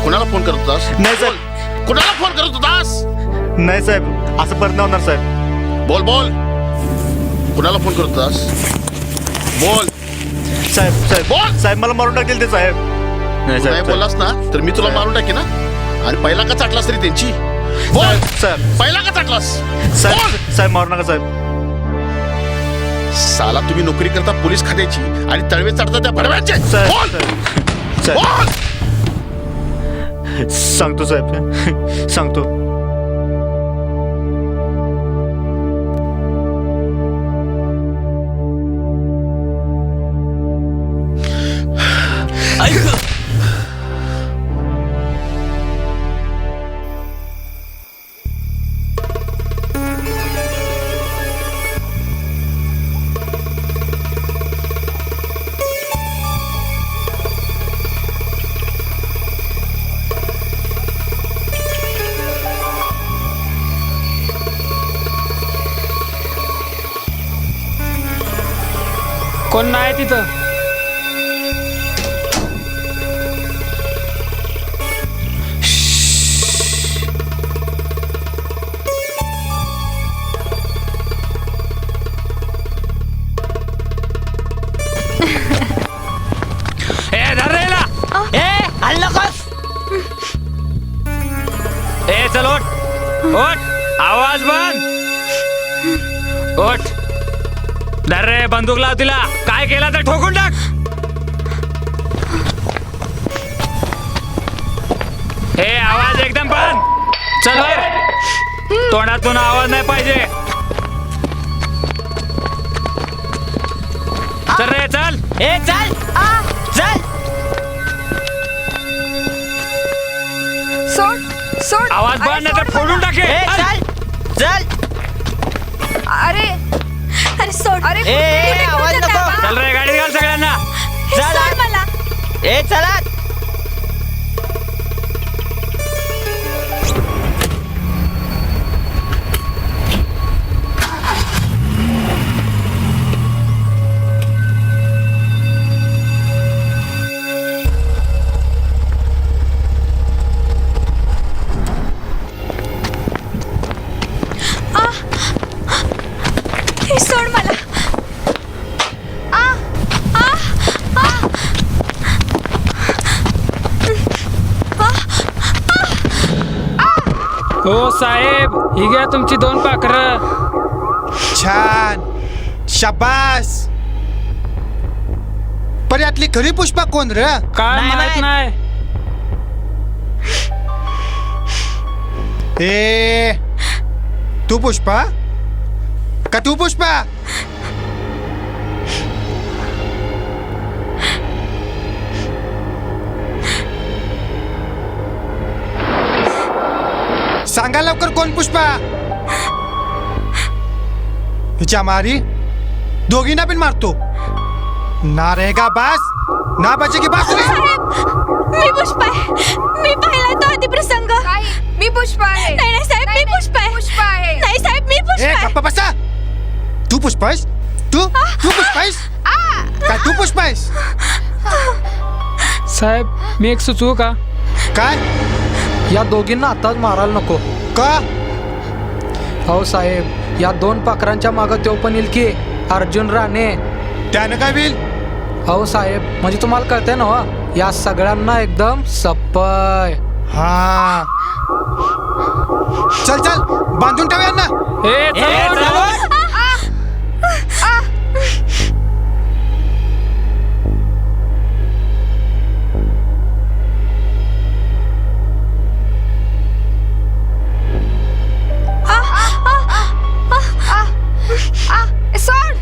कुणाला फोन करत होतास? नाही साहेब. कुणाला फोन करत होतास? नाही साहेब, असं परत नाही होणार साहेब. बोल बोल, कुणाला फोन करत होतास? बोल. साहेब साहेब बोल. साहेब, मला मारून टाकतील ते साहेब. नाही बोललास ना तर मी तुला मारून टाकेन ना. आणि पहिला का चाटलास तरी त्यांची? बोल साहेब. पहिला का चाटलास? साहेब साहेब, मारू नका साहेब. साला तुम्ही नोकरी करता पोलीस खात्याची आणि तळवे चढता त्या भडव्यांचे. बोल. बोल. सांगतो साहेब, सांगतो. कोण नाही तिथं? ए धर रेला. ए ओट आवाज बंद. ओट धर रे बंदूक लाव तिला. काय केला तर ठोकून टाक. हे आवाज एकदम बंद. चल बाहेर. तोंडातून आवाज नाही पाहिजे. चल रे चल. ए चल चल. सोड सोड. आवाज बंद नाही तर फोडून टाके. चल चल. अरे अरे सोड. ए, ए, आवाज नको. चल रे गाडी घाल सगळ्यांना. सोड मला. ए चला. हे सोड मला. हो साहेब, ही घ्या तुमची 2 पाखरं. छान, शाबास. पण यातली खरी पुष्पा कोण रे? काय माहित नाही. ए तू पुष्पा का तू पुष्पा? सांगा लवकर कोण पुष्पा? हिच्या मारी दोघींना पण मारतो. ना रहेगा बास ना बचेगी बासुरी. मी पुष्पा आहे. मी पाहिलाय तो आधी प्रसंग. मी पुष्पा आहे. नाही नाही साहेब, मी पुष्पा आहे. पुष्पा आहे. नाही साहेब, मी पुष्पा ए आहे. गप्पा बसा. तू पुष्पा आहेस? तू पुष्पा आहेस? काय तू पुष्पा आहेस? साहेब, मी एक सुचवू का? काय? या दोघींना आताच मारायला नको. का? हो साहेब, या 2 पाखरांच्या मागं तो पण येईल की अर्जुन राणे. त्यानं काय होईल? हो साहेब, म्हणजे तुम्हाला कळतंय ना हो? या सगळ्यांना एकदम सप्पय. हा चल चल बांधून ठेव यांना. सोड.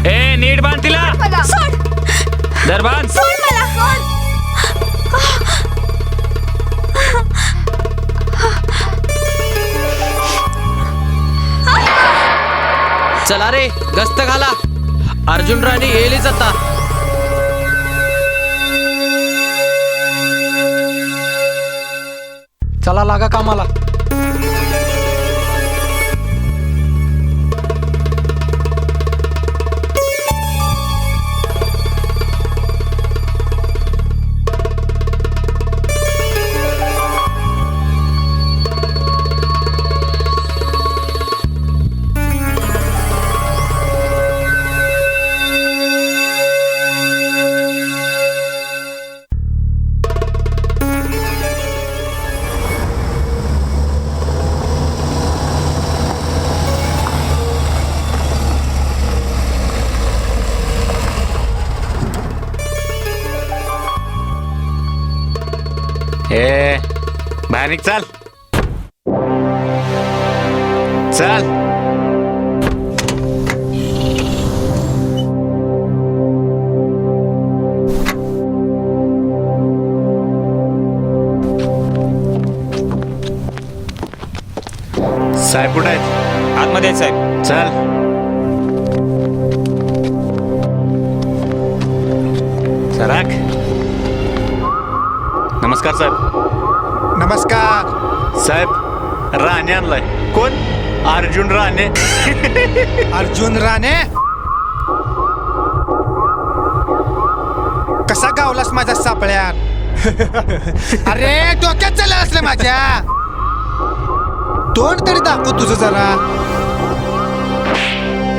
ए नीट बांध तिला. सोड. धर बांध. सोड मला. चला रे गस्त घाला. अर्जुन राणे येईलच आता. चला लागा कामाला. ए बाहेर निघ. चल चल. साहेब कुठे आहेत? आतमध्ये आहेत साहेब. चल. सराक. नमस्कार साहेब. नमस्कार साहेब, राणे आणलाय. कोण? अर्जुन राणे. अर्जुन राणे कसा गावलास माझ्या सापळ्यात? अरे डोक्यात चाललं असलं माझ्या. तोंड तरी दाखव तुझं जरा.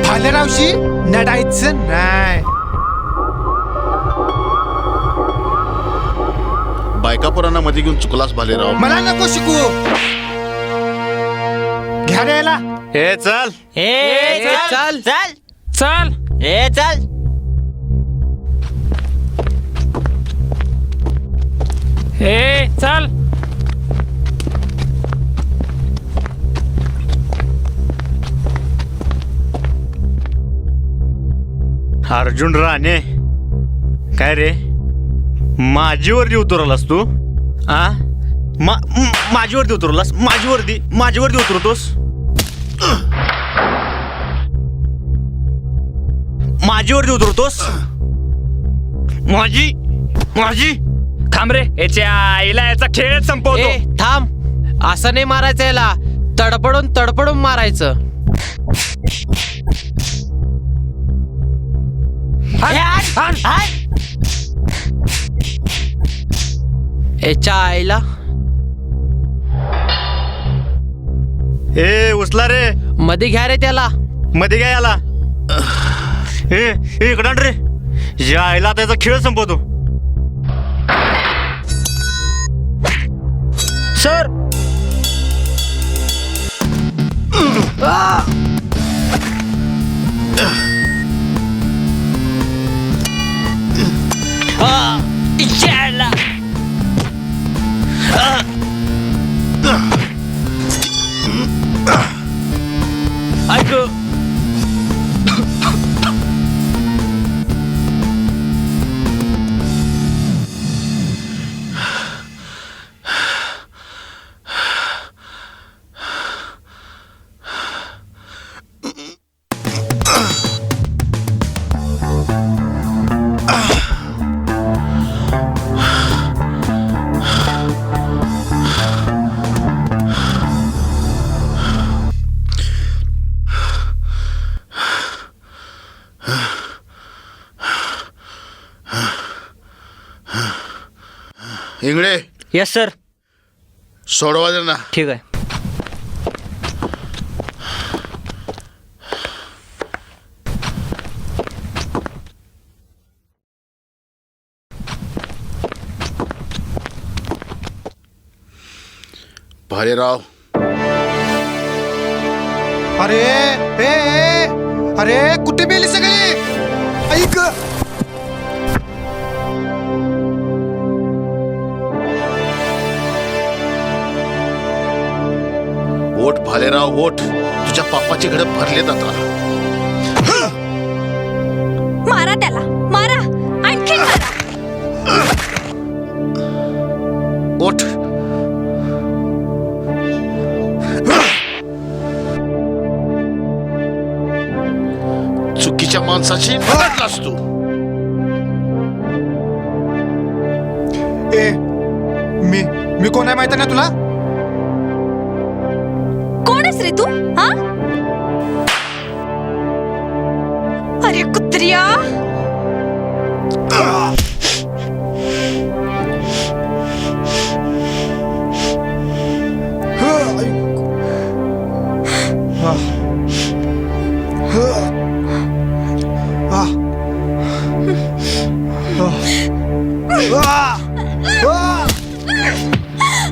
भालेरावशी नडायचं नाही. बायका पोरांना मध्ये घेऊन चुकलास भालेराव. मला नको शिकू. घ्या रे याला. ए चल. चल चल चल चल. चल. अर्जुन राणे, काय रे माझीवरती उतरवलास तू? आ माझीवरती उतरवलास? माझीवरती उतरवतोस? माझीवरती उतरवतोस? माझी थांब रे, याच्या आईला याचा खेळच संपवतो. थांब, असं नाही मारायचं याला, तडपडून मारायचं. याच्या आईला. ए उचला रे. मध्ये घ्या रे त्याला. मध्ये घ्या याला. इकडं रे, या आईला त्याचा खेळ संपवतो. सर. ऐक, इंगळे. Yes sir. सोडवा दे ना. ठीक आहे. भालेराव. अरे अरे कुठे गेली सगळी? ऐक. ओठ भालेराव ओठ, तुझ्या पापाचे घडे भरलेत आता. मारा त्याला, मारा, आणखी मारा. ओठ. चुकीच्या माणसाची बदलास तू. ए मी कोण आहे माहिती ना तुला? कोण आहेस रे तू? हा? अरे कुत्र्या.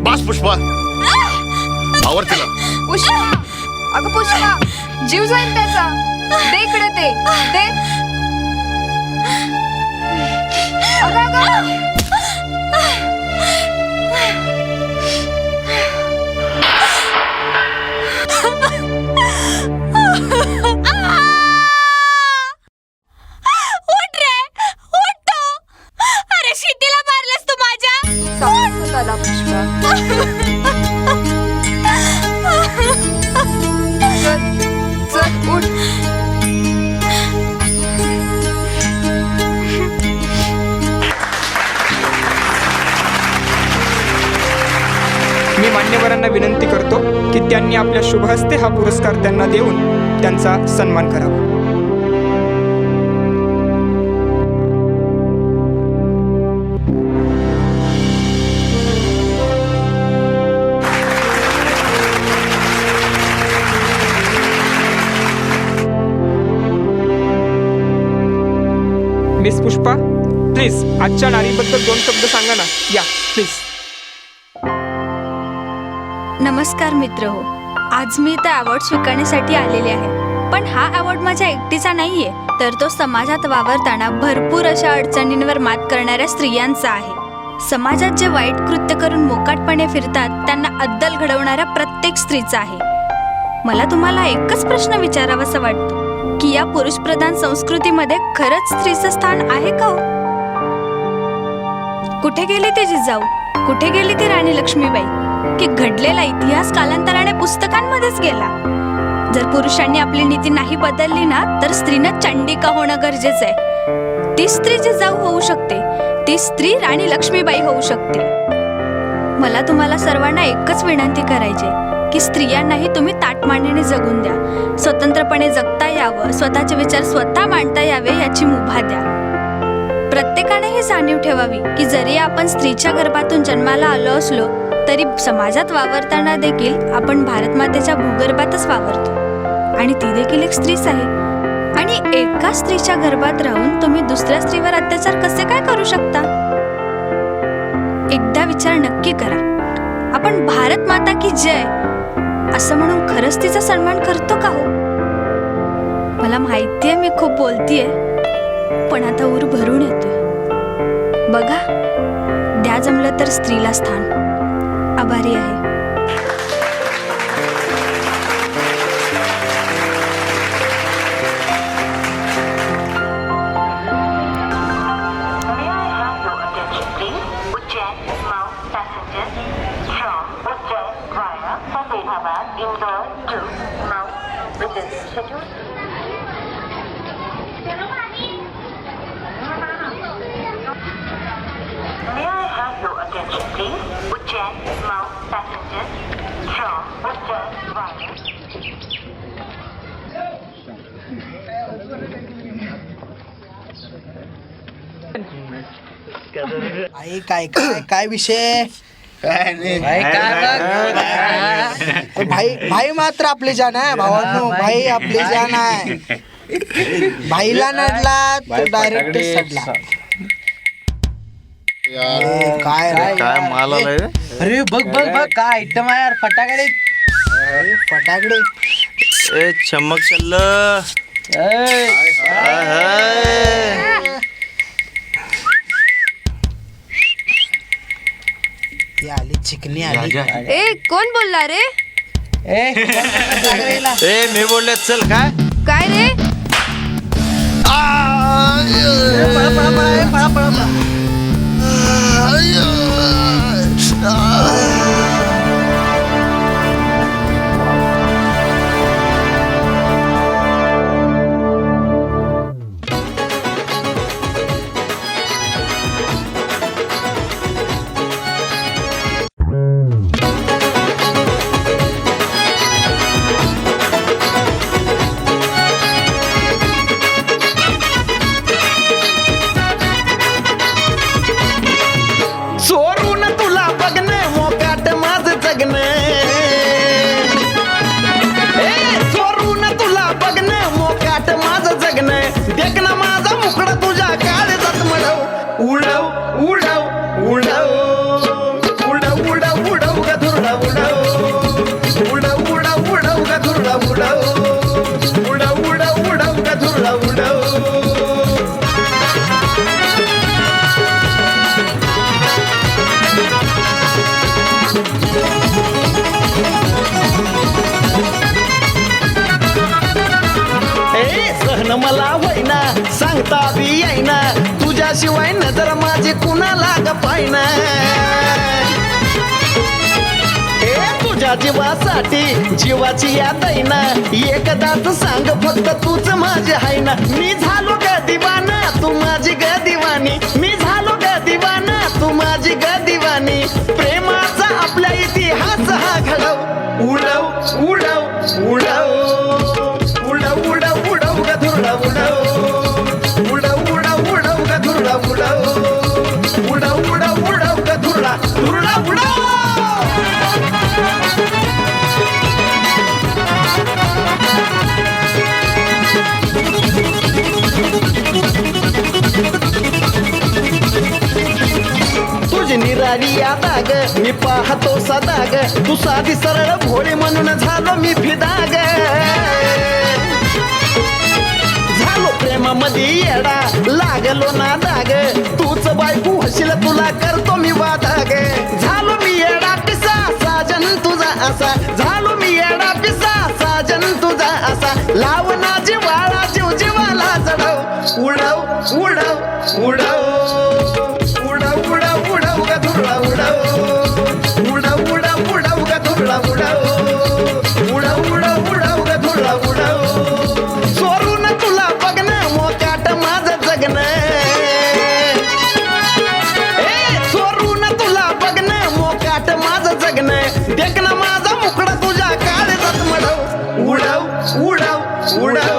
बस पुष्पा, आवर तिला. पुष्पा, अगं पुष्पा, जीव जाईल त्याचा. दे इकडे ते. दे. अगं. उठ रे, उठ तू. अरे शिटीला मारलंस तू माझ्या. त्याला पुष्पा. चल उठ. मी मान्यवरांना विनंती करतो की त्यांनी आपल्या शुभहस्ते हा पुरस्कार त्यांना देऊन त्यांचा सन्मान करावा. मिस पुष्पा, प्लीज आजच्या नारीबद्दल 2 शब्द सांगा ना. या प्लीज. नमस्कार मित्र हो. आज मी इथं अवॉर्ड स्वीकारण्यासाठी आलेले आहे. पण हा अवॉर्ड माझ्या एकटीचा नाहीये, तर तो समाजात वावरताना भरपूर अशा अडचणींवर मात करणाऱ्या स्त्रियांचा आहे. समाजात जे वाईट कृत्य करून मोकाटपणे फिरतात त्यांना अद्दल घडवणाऱ्या प्रत्येक स्त्रीचा आहे. मला तुम्हाला एकच प्रश्न विचारावासा वाटतो की या पुरुषप्रधान संस्कृतीमध्ये खरंच स्त्रीचं स्थान आहे का हो? कुठे गेली ती जिजाऊ, कुठे गेली ती राणी लक्ष्मीबाई, की घडलेला इतिहास कालांतराने पुस्तकांमध्येच गेला. जर पुरुषांनी आपली नीती नाही बदलली ना, तर स्त्रीनं चंडिका होणं गरजेचं आहे. ती स्त्री जिजाऊ होऊ शकते, ती स्त्री राणी लक्ष्मीबाई होऊ शकते. मला तुम्हाला सर्वांना एकच विनंती करायची की स्त्रियांनाही तुम्ही ताटमानेने जगून द्या. स्वतंत्रपणे जगता यावं, स्वतःचे विचार स्वतः मांडता यावे याची मुभा द्या. प्रत्येकाने ही जाणीव ठेवावी की जरी आपण स्त्रीच्या गर्भातून जन्माला आलो असलो तरी समाजात वावरताना देखील आपण भारत मातेच्या भूगर्भातच वावरतो आणि ती देखील एक स्त्रीच आहे. आणि एका स्त्रीच्या गर्भात राहून तुम्ही दुसऱ्या स्त्रीवर अत्याचार कसे काय करू शकता? एकदा विचार नक्की करा. आपण भारत माता की जय असं म्हणून खरंच तिचा सन्मान करतो का हो? मला माहितीये मी खूप बोलतीये, पण आता ऊर भरून येतोय. बघा, द्या जमलं तर स्त्रीला स्थान. आभारी आहे. आई काय काय काय विषय? भाई भाई मात्र आपली जान आहे भावांनो, भाई आपली जान आहे. भाईला नडला तो डायरेक्ट सडला. काय काय माल आलाय? अरे बघ बघ बघ काय आयटम आहे यार. फटाकडे फटाकडे ए चमक चल. आली चिकनी आली. ए कोण बोलला रे? ए मी बोलले चल. काय काय रे? चोरून तुला बघणे मोकाट माझ जगणे. चोरून तुला बघणे मोकाट माझ जगणे. देखना माझा मुकडा तुझ्या काळजात मडव. उडव उडव उडव उडव उडव उडव गधुरडा उडव. उडव उडव उडव गधुरडा उडव. उडव उडव उडव गधुरडा उडव. सहन मला होईना, सांगता बी येईना, तुझ्याशिवाय नजर माझी कुणाला ग पाहिना. तुझ्या जीवासाठी जीवाची याद ना. एकदाच सांग फक्त तूच माझे हाय ना. मी झालो ग दिवाना, तू माझी ग दिवानी. मी झालो ग दिवाना, तू माझी ग दिवानी. प्रेमाचा आपला इतिहास हा घडव. उडव उडव उडव उडव उडव उडव गधुरडा उडव. उडव उडव उडव गधुरडा उडव. उडव उडव उडव गधुरडा धुरडा उडव. निराली दाग मी पाहतो सदाग तू साधी सरळ भोळी म्हणून झालो मी फिदाग झालो प्रेमामध्ये येडा लागलो ना दाग तूच बायको हशील तुला करतो मी वादाग झालो मी येडा पिसा साजन तुझा असा झालो मी येडा पिसा साजन तुझा असा लाव ना जिवाळा जीव जीवाला चढव उडव उडव उडव उडव उडव उडव ग धुरळा उडव उडव उडव उडव ग धुरळा उडव उडव उडव उडव ग धुरळा उडव सोडून तुला बघणं मोकाट माझं जगणं सोडून तुला बघणं मोकाट माझं जगणं देखणं माझा मुकडा तुझ्या काळजात मडव उडव उडव उडव